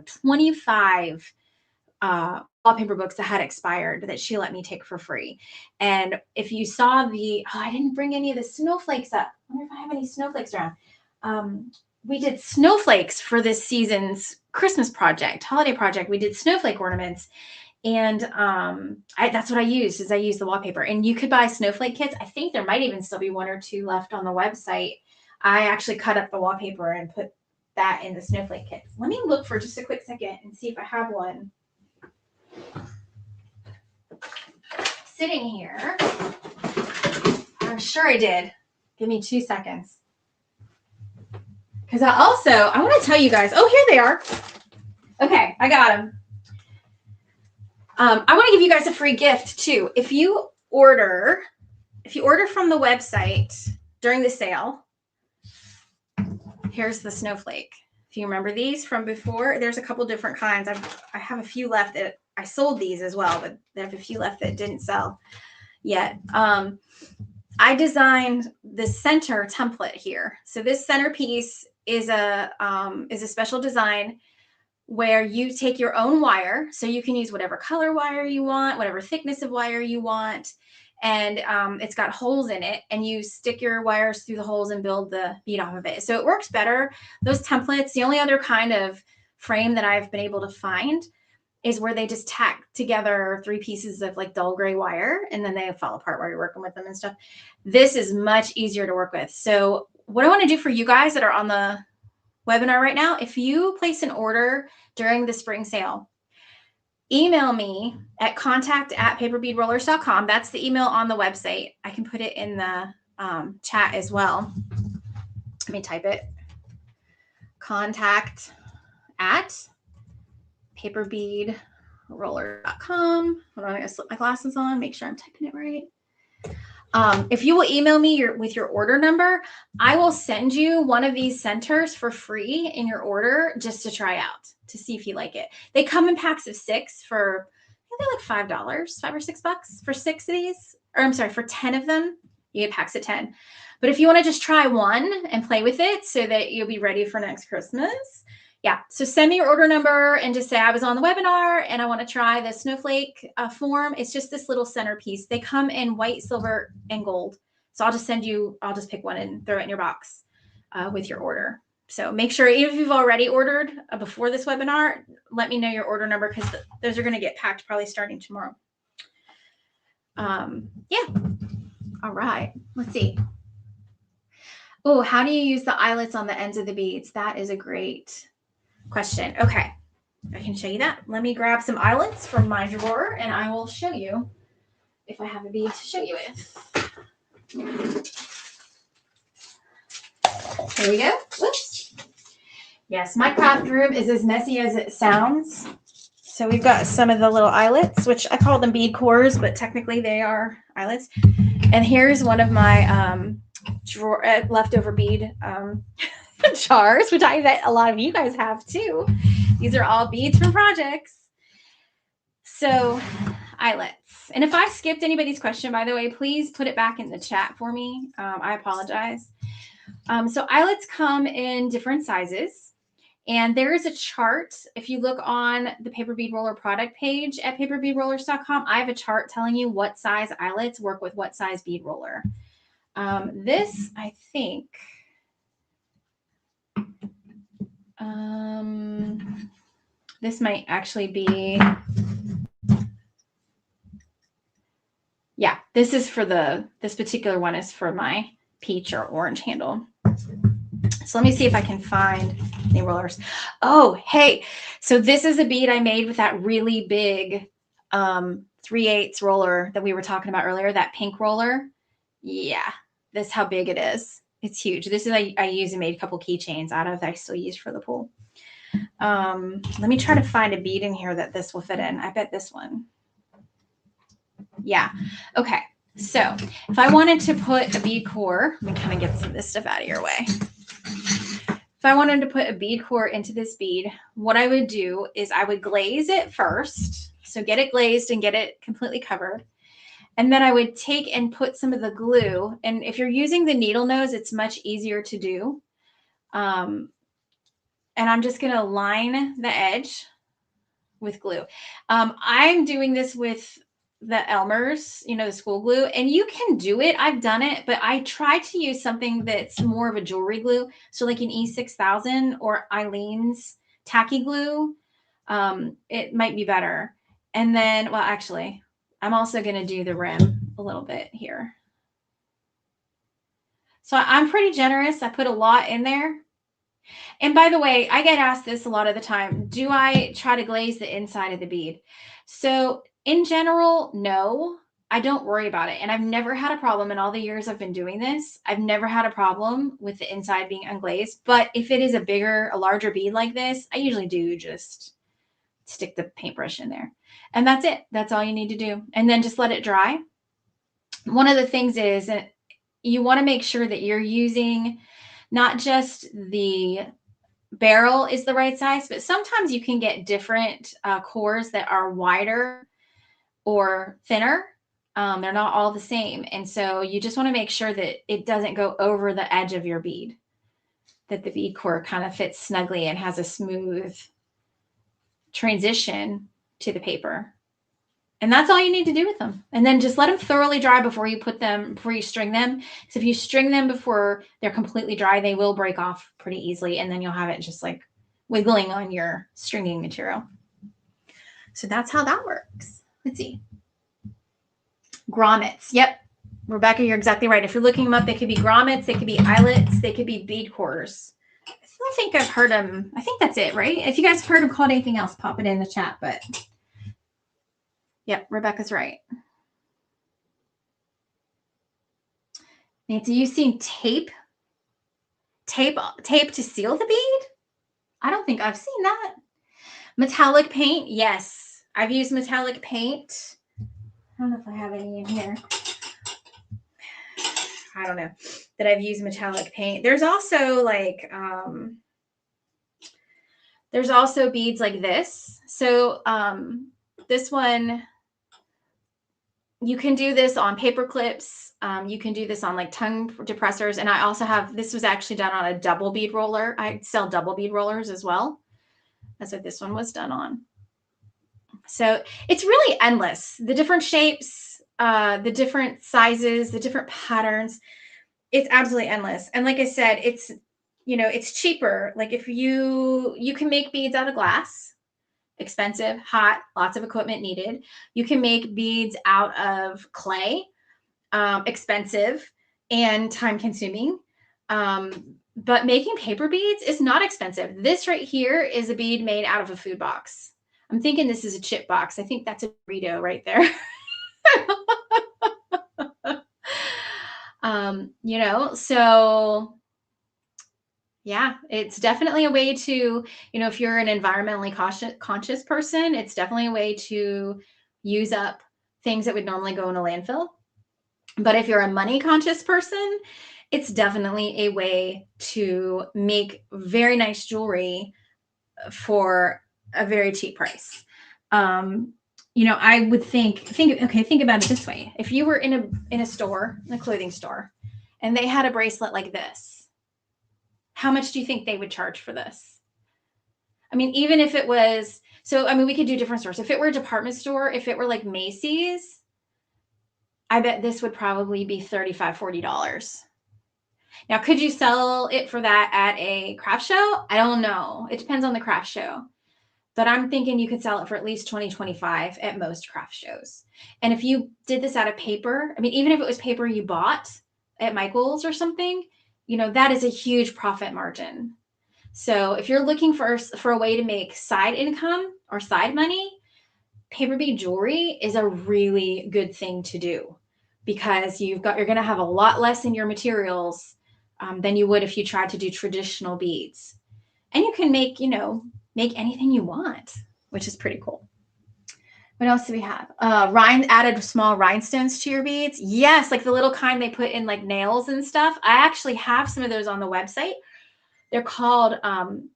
25 wallpaper books that had expired that she let me take for free. And if you saw I didn't bring any of the snowflakes up. I wonder if I have any snowflakes around. We did snowflakes for this season's Christmas holiday project. We did snowflake ornaments. And that's what I used. I used the wallpaper. And you could buy snowflake kits. I think there might even still be 1 or 2 left on the website. I actually cut up the wallpaper and put that in the snowflake kits. Let me look for just a quick second and see if I have one sitting here. I'm sure I did. Give me 2 seconds. Because I want to tell you guys. Oh, here they are. Okay, I got them. I want to give you guys a free gift too. If you order from the website during the sale, here's the snowflake. If you remember these from before, there's a couple different kinds. I have a few left that I sold these as well, but I have a few left that didn't sell yet. I designed the center template here. So this centerpiece is a special design where you take your own wire. So you can use whatever color wire you want, whatever thickness of wire you want. And it's got holes in it, and you stick your wires through the holes and build the bead off of it. So it works better. Those templates, the only other kind of frame that I've been able to find is where they just tack together 3 pieces of like dull gray wire, and then they fall apart while you're working with them and stuff. This is much easier to work with. So what I want to do for you guys that are on the webinar right now, if you place an order during the spring sale, email me at contact@paperbeadrollers.com. That's the email on the website. I can put it in the chat as well. Let me type it. contact@paperbeadroller.com. Hold on, I gotta slip my glasses on, make sure I'm typing it right. If you will email me with your order number, I will send you one of these centers for free in your order just to try out, to see if you like it. They come in packs of 6 for, I think they're like $5, $5 or $6 for 6 of these. Or I'm sorry, for 10 of them, you get packs of 10. But if you want to just try one and play with it so that you'll be ready for next Christmas, yeah. So send me your order number and just say I was on the webinar and I want to try the snowflake form. It's just this little centerpiece. They come in white, silver, and gold. So I'll just pick one and throw it in your box with your order. So make sure, even if you've already ordered before this webinar, let me know your order number, because those are going to get packed probably starting tomorrow. Yeah. All right. Let's see. Oh, how do you use the eyelets on the ends of the beads? That is a great question. Okay, I can show you that. Let me grab some eyelets from my drawer and I will show you if I have a bead to show you with. Here we go. Whoops. Yes, my craft room is as messy as it sounds. So we've got some of the little eyelets, which I call them bead cores, but technically they are eyelets. And here's one of my leftover bead jars, which I bet a lot of you guys have too. These are all beads from projects. So eyelets. And if I skipped anybody's question, by the way, please put it back in the chat for me. I apologize. So eyelets come in different sizes. And there is a chart. If you look on the Paper Bead Roller product page at paperbeadrollers.com, I have a chart telling you what size eyelets work with what size bead roller. This, I think, this might actually be, yeah, this is for this particular one is for my peach or orange handle. So let me see if I can find any rollers. Oh, hey, so this is a bead I made with that really big 3/8 roller that we were talking about earlier, that pink roller. Yeah, this is how big it is. It's huge. This is I used and made a couple keychains out of that I still use for the pool. Let me try to find a bead in here that this will fit in. I bet this one. Yeah. Okay. So if I wanted to put a bead core, let me kind of get some of this stuff out of your way. If I wanted to put a bead core into this bead, what I would do is I would glaze it first. So get it glazed and get it completely covered. And then I would take and put some of the glue. And if you're using the needle nose, it's much easier to do. And I'm just going to line the edge with glue. I'm doing this with the Elmer's, the school glue, and you can do it. I've done it, but I try to use something that's more of a jewelry glue. So like an E6000 or Eileen's tacky glue. It might be better. And then, well, actually, I'm also going to do the rim a little bit here. So I'm pretty generous. I put a lot in there. And by the way, I get asked this a lot of the time. Do I try to glaze the inside of the bead? So in general, no, I don't worry about it. And I've never had a problem in all the years I've been doing this. I've never had a problem with the inside being unglazed. But if it is a larger bead like this, I usually do just stick the paintbrush in there. And that's it. That's all you need to do. And then just let it dry. One of the things is that you want to make sure that you're using not just the barrel is the right size, but sometimes you can get different cores that are wider or thinner. They're not all the same. And so you just want to make sure that it doesn't go over the edge of your bead, that the bead core kind of fits snugly and has a smooth transition to the paper. And that's all you need to do with them. And then just let them thoroughly dry before you string them. So if you string them before they're completely dry, they will break off pretty easily. And then you'll have it just like wiggling on your stringing material. So that's how that works. Let's see. Grommets. Yep. Rebecca, you're exactly right. If you're looking them up, they could be grommets, they could be eyelets, they could be bead cores. I don't think I've heard them. I think that's it, right? If you guys have heard them called anything else, pop it in the chat. But yep, Rebecca's right. Nancy, you seen tape? Tape to seal the bead? I don't think I've seen that. Metallic paint? Yes. I've used metallic paint. I don't know if I have any in here. I don't know that I've used metallic paint. There's also like, there's also beads like this. So this one, you can do this on paper clips. You can do this on like tongue depressors. And I also have, this was actually done on a double bead roller. I sell double bead rollers as well. That's what this one was done on. So it's really endless. The different shapes, the different sizes, the different patterns. It's absolutely endless. And like I said, it's, you know, it's cheaper. Like if you can make beads out of glass, expensive, hot, lots of equipment needed. You can make beads out of clay, expensive and time consuming. But making paper beads is not expensive. This right here is a bead made out of a food box. I'm thinking this is a chip box. I think that's a burrito right there. You know, so yeah, it's definitely a way to, you know, if you're an environmentally conscious person, it's definitely a way to use up things that would normally go in a landfill. But if you're a money conscious person, it's definitely a way to make very nice jewelry for a very cheap price. You know, I would think about it this way. If you were in a store, a clothing store, and they had a bracelet like this, how much do you think they would charge for this? I mean, even if it was, so, I mean, we could do different stores. If it were a department store, if it were like Macy's, I bet this would probably be $35, $40. Now, could you sell it for that at a craft show? I don't know. It depends on the craft show. But I'm thinking you could sell it for at least $20, $25 at most craft shows. And if you did this out of paper, I mean, even if it was paper you bought at Michael's or something, you know, that is a huge profit margin. So if you're looking for a way to make side income or side money, paper bead jewelry is a really good thing to do, because you're going to have a lot less in your materials than you would if you tried to do traditional beads. And you can make, you know, make anything you want, which is pretty cool. What else do we have? Added small rhinestones to your beads. Yes, like the little kind they put in like nails and stuff. I actually have some of those on the website. They're called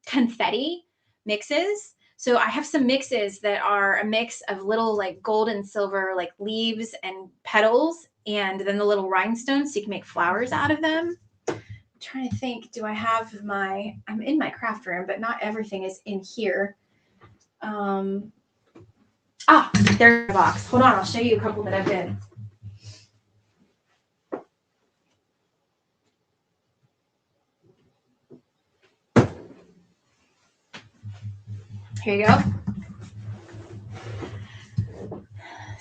confetti mixes. So I have some mixes that are a mix of little like gold and silver like leaves and petals, and then the little rhinestones, so you can make flowers out of them. I'm trying to think, do I have I'm in my craft room, but not everything is in here. There's the box. Hold on, I'll show you a couple that I've did. Here you go.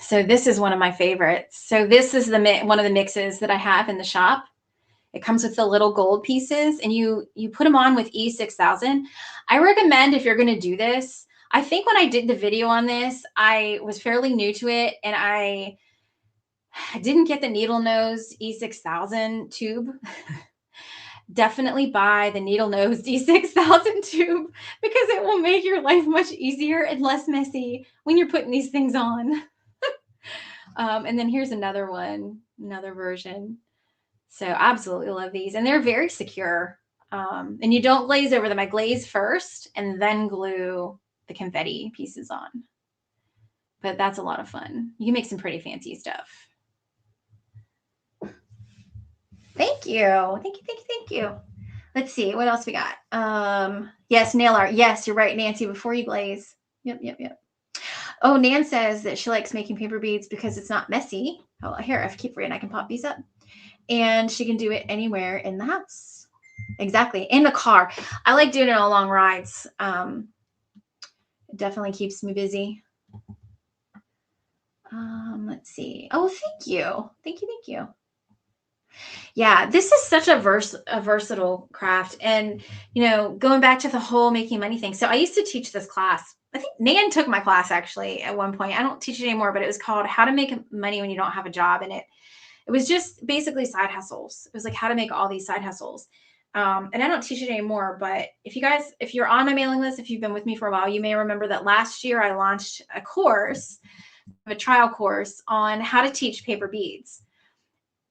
So this is one of my favorites. So this is one of the mixes that I have in the shop. It comes with the little gold pieces, and you put them on with E6000. I recommend, if you're going to do this, I think when I did the video on this, I was fairly new to it, and I didn't get the needle nose E6000 tube. Definitely buy the needle nose E6000 tube, because it will make your life much easier and less messy when you're putting these things on. And then here's another one, another version. So absolutely love these. And they're very secure. And you don't glaze over them. I glaze first and then glue the confetti pieces on. But that's a lot of fun. You can make some pretty fancy stuff. Thank you. Thank you, thank you, thank you. Let's see. What else we got? Yes, nail art. Yes, you're right, Nancy. Before you glaze. Yep. Oh, Nan says that she likes making paper beads because it's not messy. Oh, here, I keep forgetting I can pop these up. And she can do it anywhere in the house. Exactly. In the car. I like doing it on long rides. It definitely keeps me busy. Let's see. Oh, thank you. Thank you. Yeah, this is such a versatile craft. And, going back to the whole making money thing. So I used to teach this class. I think Nan took my class actually at one point. I don't teach it anymore, but it was called How to Make Money When You Don't Have a Job. And it was just basically side hustles. It was like how to make all these side hustles. And I don't teach it anymore, but if you're on my mailing list, if you've been with me for a while, you may remember that last year I launched a trial course on how to teach paper beads,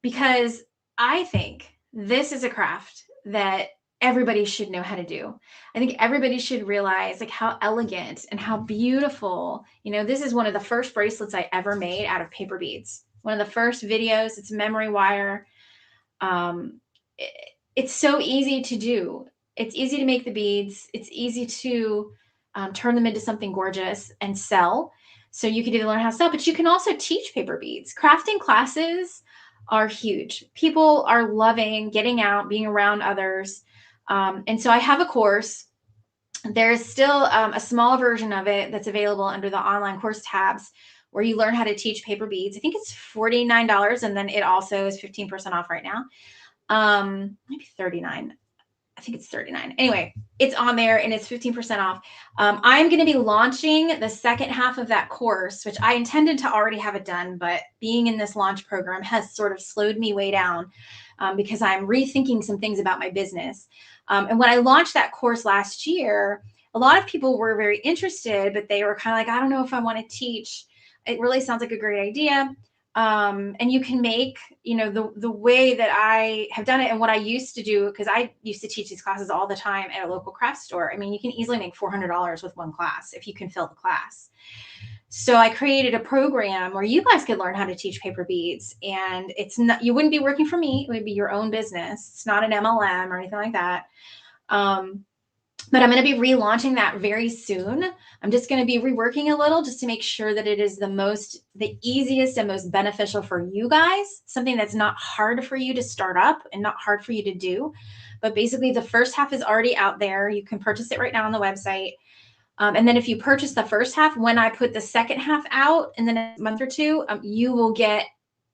because I think this is a craft that everybody should know how to do. I think everybody should realize like how elegant and how beautiful, this is one of the first bracelets I ever made out of paper beads. One of the first videos. It's memory wire. It's so easy to do. It's easy to make the beads. It's easy to turn them into something gorgeous and sell. So you can either learn how to sell, but you can also teach paper beads. Crafting classes are huge. People are loving getting out, being around others. And so I have a course. There's still a small version of it that's available under the online course tabs where you learn how to teach paper beads. I think it's $49, and then it also is 15% off right now. Maybe 39. I think it's 39. Anyway, it's on there and it's 15% off. I'm going to be launching the second half of that course, which I intended to already have it done, but being in this launch program has sort of slowed me way down because I'm rethinking some things about my business. And when I launched that course last year, a lot of people were very interested, but they were kind of like, I don't know if I want to teach. It really sounds like a great idea. And you can make, the way that I have done it and what I used to do, because I used to teach these classes all the time at a local craft store. I mean, you can easily make $400 with one class if you can fill the class. So I created a program where you guys could learn how to teach paper beads, and you wouldn't be working for me. It would be your own business. It's not an MLM or anything like that. But I'm going to be relaunching that very soon. I'm just going to be reworking a little just to make sure that it is the easiest and most beneficial for you guys. Something that's not hard for you to start up and not hard for you to do. But basically the first half is already out there. You can purchase it right now on the website. And then if you purchase the first half, when I put the second half out in the next month or two, you will get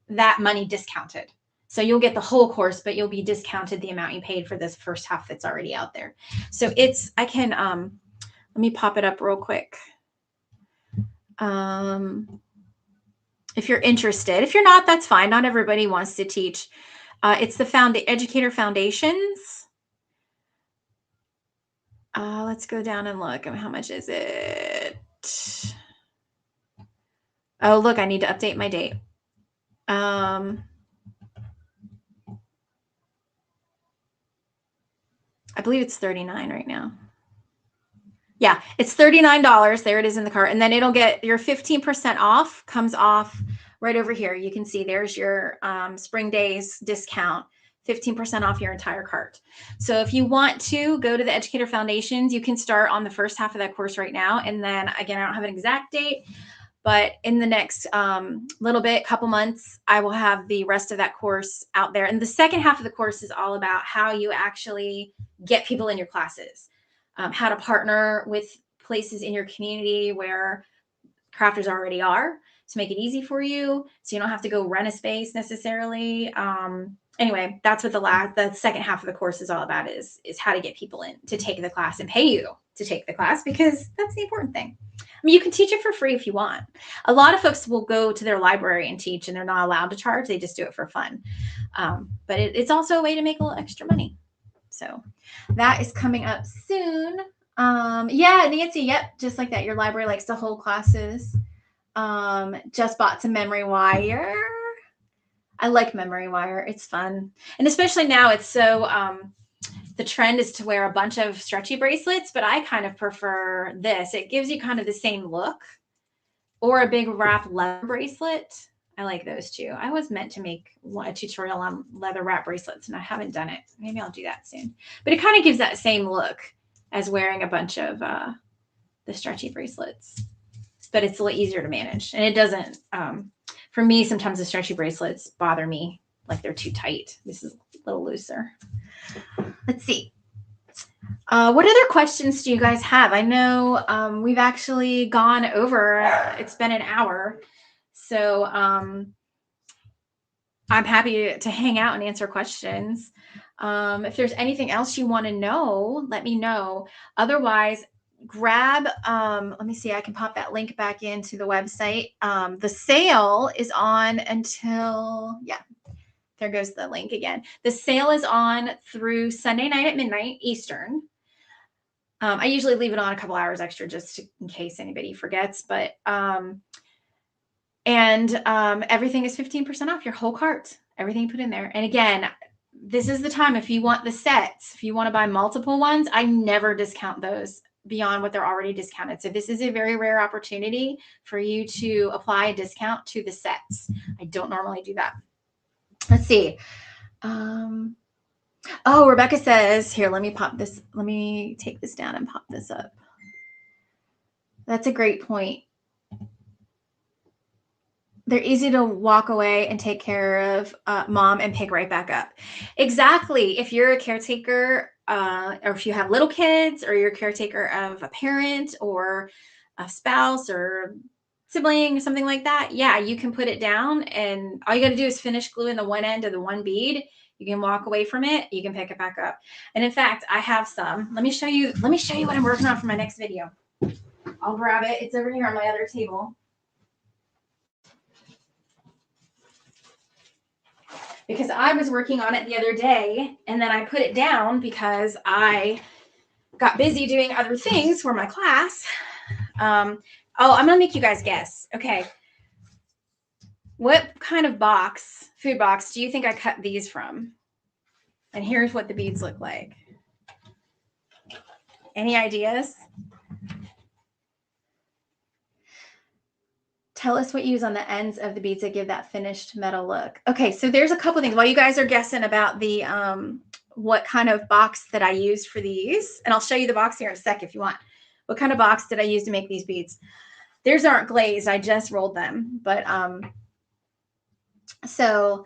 that money discounted. So you'll get the whole course, but you'll be discounted the amount you paid for this first half that's already out there. So I can, let me pop it up real quick. If you're interested, if you're not, that's fine. Not everybody wants to teach. It's the Educator Foundations. Let's go down and look. How much is it? Oh, look, I need to update my date. I believe it's $39 right now. Yeah, it's $39. There it is in the cart. And then it'll get your 15% off, comes off right over here. You can see there's your Spring Days discount, 15% off your entire cart. So if you want to go to the Educator Foundations, you can start on the first half of that course right now. And then again, I don't have an exact date, but in the next couple months, I will have the rest of that course out there. And the second half of the course is all about how you actually get people in your classes, how to partner with places in your community where crafters already are to make it easy for you, so you don't have to go rent a space necessarily. Anyway, that's what the second half of the course is all about, is how to get people in to take the class and pay you to take the class, because that's the important thing. I mean, you can teach it for free if you want. A lot of folks will go to their library and teach, and they're not allowed to charge. They just do it for fun. But it's also a way to make a little extra money. So that is coming up soon. Yeah, Nancy, yep, just like that. Your library likes to hold classes. Just bought some memory wire. I like memory wire. It's fun. And especially now it's so, the trend is to wear a bunch of stretchy bracelets, but I kind of prefer this. It gives you kind of the same look, or a big wrap leather bracelet. I like those too. I was meant to make a tutorial on leather wrap bracelets, and I haven't done it. Maybe I'll do that soon. But it kind of gives that same look as wearing a bunch of the stretchy bracelets, but it's a little easier to manage. And it doesn't, for me, sometimes the stretchy bracelets bother me, like they're too tight. This is a little looser. Let's see. What other questions do you guys have? I know we've actually gone over, it's been an hour. So I'm happy to hang out and answer questions. If there's anything else you want to know, let me know. Otherwise, grab, let me see, I can pop that link back into the website. The sale is on until, yeah, there goes the link again. The sale is on through Sunday night at midnight Eastern. I usually leave it on a couple hours extra just in case anybody forgets, but everything is 15% off your whole cart, everything you put in there. And again, this is the time if you want the sets, if you want to buy multiple ones, I never discount those beyond what they're already discounted. So this is a very rare opportunity for you to apply a discount to the sets. I don't normally do that. Let's see. Oh, Rebecca says, here, let me pop this. Let me take this down and pop this up. That's a great point. They're easy to walk away and take care of mom and pick right back up. Exactly. If you're a caretaker, or if you have little kids, or you're a caretaker of a parent or a spouse or sibling or something like that, yeah, you can put it down and all you got to do is finish gluing the one end of the one bead. You can walk away from it. You can pick it back up. And in fact, I have some. Let me show you what I'm working on for my next video. I'll grab it. It's over here on my other table. Because I was working on it the other day and then I put it down because I got busy doing other things for my class. I'm going to make you guys guess. Okay. What kind of food box do you think I cut these from? And here's what the beads look like. Any ideas? Tell us what you use on the ends of the beads that give that finished metal look. Okay, so there's a couple things. While you guys are guessing about the what kind of box that I used for these, and I'll show you the box here in a sec if you want. What kind of box did I use to make these beads? Theirs aren't glazed. I just rolled them. But so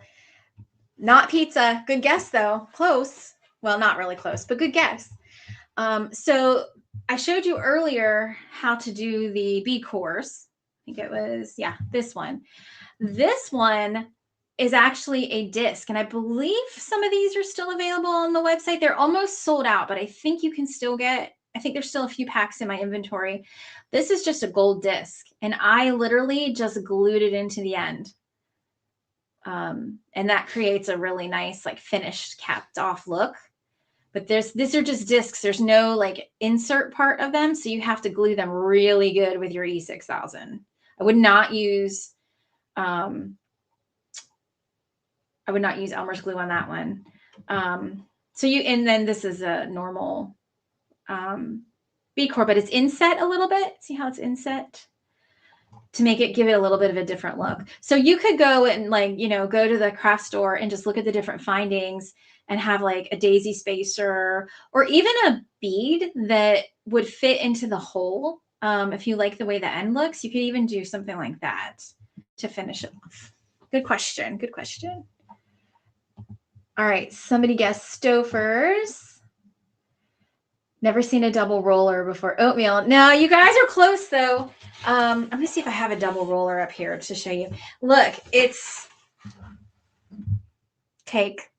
not pizza. Good guess though. Close. Well, not really close, but good guess. So I showed you earlier how to do the bead course. I think it was, yeah, this one. This one is actually a disc, and I believe some of these are still available on the website. They're almost sold out, but I think you can still get, I think there's still a few packs in my inventory. This is just a gold disc, and I literally just glued it into the end. And that creates a really nice, like finished, capped off look. But these are just discs. There's no like insert part of them. So you have to glue them really good with your E6000. I would not use Elmer's glue on that one. And then this is a normal bead core, but it's inset a little bit. See how it's inset? To give it a little bit of a different look. So you could go and go to the craft store and just look at the different findings and have like a daisy spacer or even a bead that would fit into the hole. If you like the way the end looks, you could even do something like that to finish it off. Good question. Good question. All right. Somebody guessed Stofers. Never seen a double roller before. Oatmeal. No, you guys are close though. I'm going to see if I have a double roller up here to show you. Look, it's cake.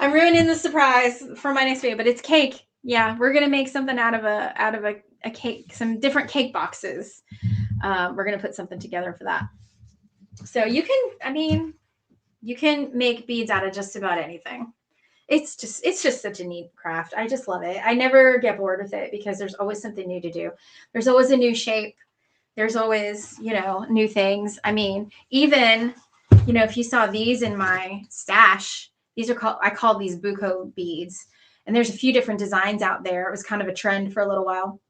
I'm ruining the surprise for my next video, but it's cake. Yeah, we're going to make something out of a cake, some different cake boxes. We're going to put something together for that. So you can make beads out of just about anything. It's just such a neat craft. I just love it. I never get bored with it because there's always something new to do. There's always a new shape. There's always, new things. I mean, even, if you saw these in my stash, I called these buco beads, and there's a few different designs out there. It was kind of a trend for a little while,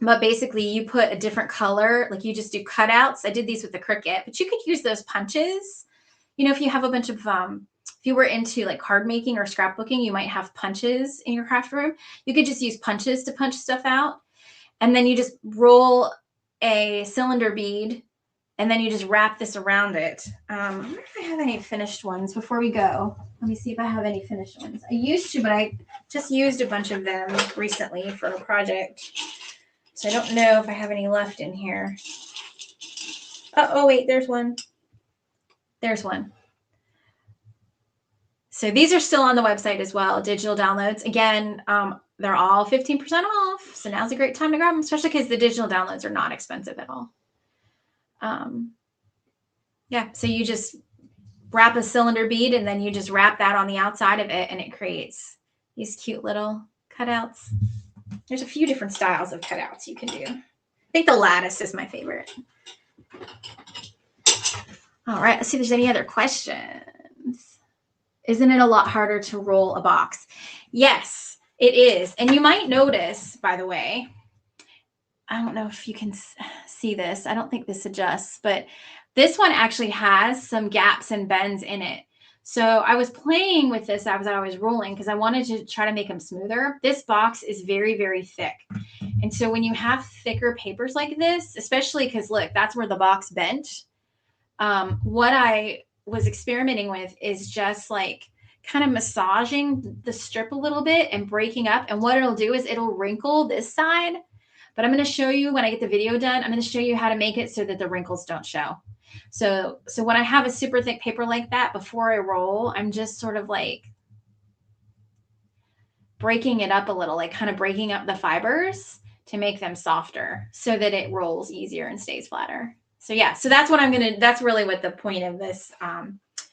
but basically you put a different color, like you just do cutouts. I did these with the Cricut, but you could use those punches, if you have a bunch of, if you were into like card making or scrapbooking, you might have punches in your craft room. You could just use punches to punch stuff out. And then you just roll a cylinder bead and then you just wrap this around it. I wonder if I have any finished ones before we go. Let me see if I have any finished ones. I used to, but I just used a bunch of them recently for a project. So I don't know if I have any left in here. Oh, wait, there's one. There's one. So these are still on the website as well, digital downloads. Again, they're all 15% off. So now's a great time to grab them, especially because the digital downloads are not expensive at all. Yeah, so you just wrap a cylinder bead and then you just wrap that on the outside of it and it creates these cute little cutouts. There's a few different styles of cutouts you can do. I think the lattice is my favorite. All right, let's see if there's any other questions. Isn't it a lot harder to roll a box? Yes, it is. And you might notice, by the way, I don't know if you can see this. I don't think this adjusts, but this one actually has some gaps and bends in it. So I was playing with this as I was rolling because I wanted to try to make them smoother. This box is very, very thick. And so when you have thicker papers like this, especially because look, that's where the box bent. What I was experimenting with is just like kind of massaging the strip a little bit and breaking up. And what it'll do is it'll wrinkle this side. But I'm going to show you when I get the video done, I'm going to show you how to make it so that the wrinkles don't show. So when I have a super thick paper like that, before I roll, I'm just sort of like breaking it up a little, like kind of breaking up the fibers to make them softer so that it rolls easier and stays flatter. So yeah, so that's what that's really what the point of this,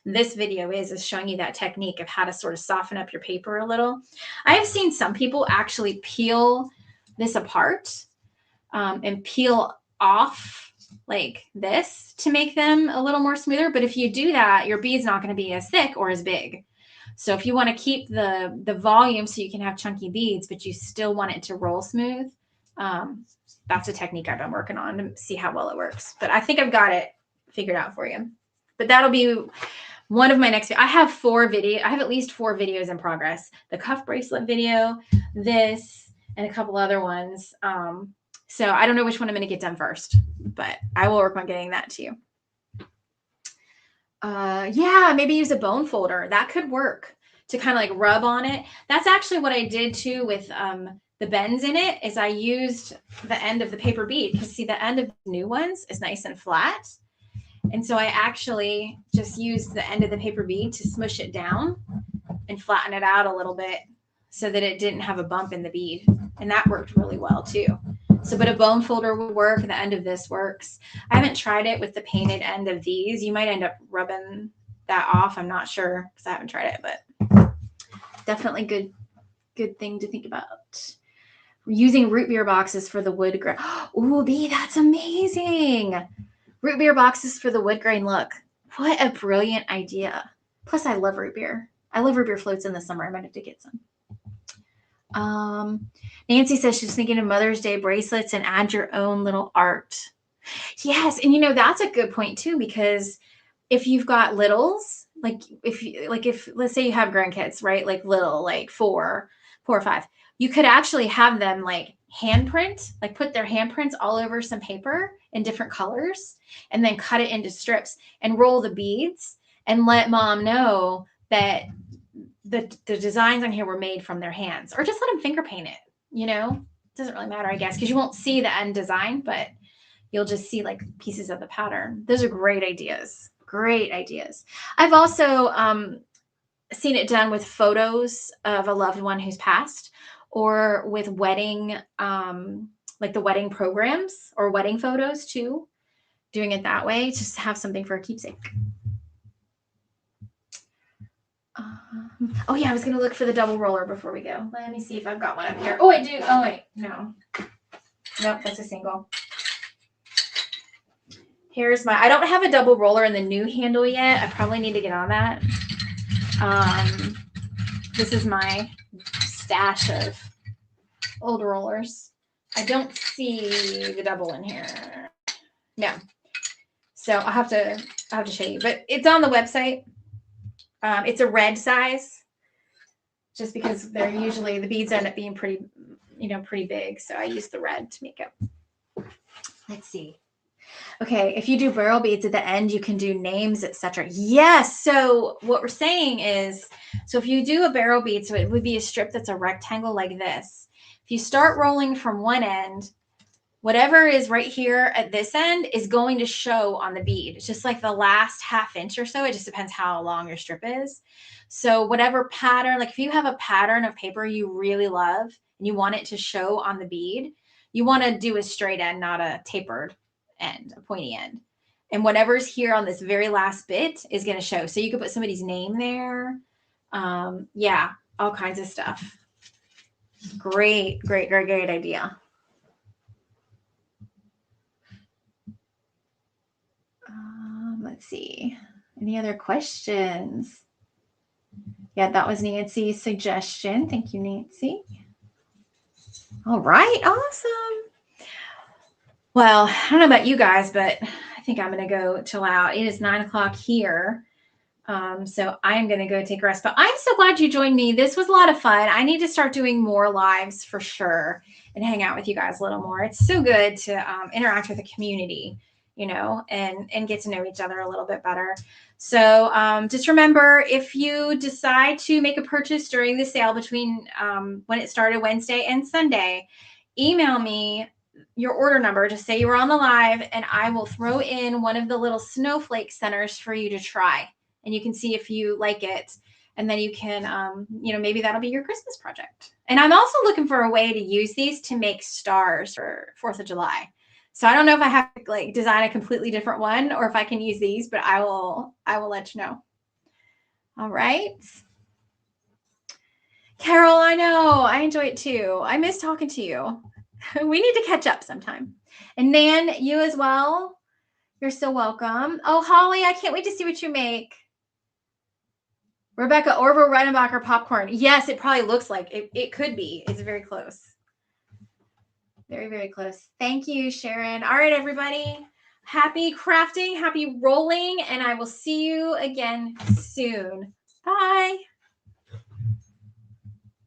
this video is showing you that technique of how to sort of soften up your paper a little. I have seen some people actually peel this apart and peel off like this to make them a little more smoother. But if you do that, your bead's not going to be as thick or as big. So if you want to keep the volume so you can have chunky beads, but you still want it to roll smooth, that's a technique I've been working on to see how well it works. But I think I've got it figured out for you. But that'll be one of my next. I have at least 4 videos in progress. The cuff bracelet video, this, and a couple other ones. So I don't know which one I'm going to get done first, but I will work on getting that to you. Yeah, maybe use a bone folder. That could work to kind of like rub on it. That's actually what I did too with the bends in it, is I used the end of the paper bead, because see, the end of the new ones is nice and flat. And so I actually just used the end of the paper bead to smush it down and flatten it out a little bit so that it didn't have a bump in the bead. And that worked really well too. So, but a bone folder would work. The end of this works. I haven't tried it with the painted end of these. You might end up rubbing that off. I'm not sure because I haven't tried it, but definitely good thing to think about. Using root beer boxes for the wood grain. Ooh, Bee, that's amazing. Root beer boxes for the wood grain look. What a brilliant idea. Plus, I love root beer. I love root beer floats in the summer. I might have to get some. Nancy says she's thinking of Mother's Day bracelets and add your own little art. Yes, and you know, that's a good point too, because if you've got littles, if let's say you have grandkids, right? Like little, like 4 or 5, you could actually have them like handprint, like put their handprints all over some paper in different colors and then cut it into strips and roll the beads and let mom know that the designs on here were made from their hands, or just let them finger paint it. You know, it doesn't really matter, I guess, because you won't see the end design, but you'll just see like pieces of the pattern. Those are great ideas. Great ideas. I've also seen it done with photos of a loved one who's passed, or with wedding, like the wedding programs or wedding photos too. Doing it that way, just to have something for a keepsake. Oh yeah, I was gonna look for the double roller before we go. Let me see if I've got one up here. Oh, I do. Oh wait, no. Nope, that's a single. Here's my, I don't have a double roller in the new handle yet. I probably need to get on that. This is my stash of old rollers. I don't see the double in here. No. So I'll have to show you, but it's on the website. It's a red size, just because they're usually, the beads end up being pretty, pretty big. So I use the red to make it. Let's see. Okay, if you do barrel beads at the end, you can do names, etc. Yes. So what we're saying is, so if you do a barrel bead, so it would be a strip that's a rectangle like this. If you start rolling from one end, whatever is right here at this end is going to show on the bead. It's just like the last ½ inch or so. It just depends how long your strip is. So whatever pattern, like if you have a pattern of paper you really love and you want it to show on the bead, you want to do a straight end, not a tapered end, a pointy end. And whatever's here on this very last bit is going to show. So you could put somebody's name there. Yeah, all kinds of stuff. Great, great, great, great idea. Let's see. Any other questions? Yeah, that was Nancy's suggestion. Thank you, Nancy. All right, awesome. Well, I don't know about you guys, but I think I'm going to go chill out. It is 9 o'clock here. So I'm going to go take a rest. But I'm so glad you joined me. This was a lot of fun. I need to start doing more lives for sure and hang out with you guys a little more. It's so good to interact with the community, and get to know each other a little bit better. So just remember, if you decide to make a purchase during the sale between when it started Wednesday and Sunday, email me your order number. Just say you were on the live, and I will throw in one of the little snowflake centers for you to try. And you can see if you like it. And then you can, maybe that'll be your Christmas project. And I'm also looking for a way to use these to make stars for 4th of July. So I don't know if I have to design a completely different one or if I can use these, but I will let you know. All right. Carol, I know. I enjoy it too. I miss talking to you. We need to catch up sometime. And Nan, you as well. You're so welcome. Oh, Holly, I can't wait to see what you make. Rebecca, Orville Redenbacher popcorn. Yes, it probably looks like it. It could be. It's very close. Very, very close. Thank you, Sharon. All right, everybody. Happy crafting, happy rolling, and I will see you again soon. Bye.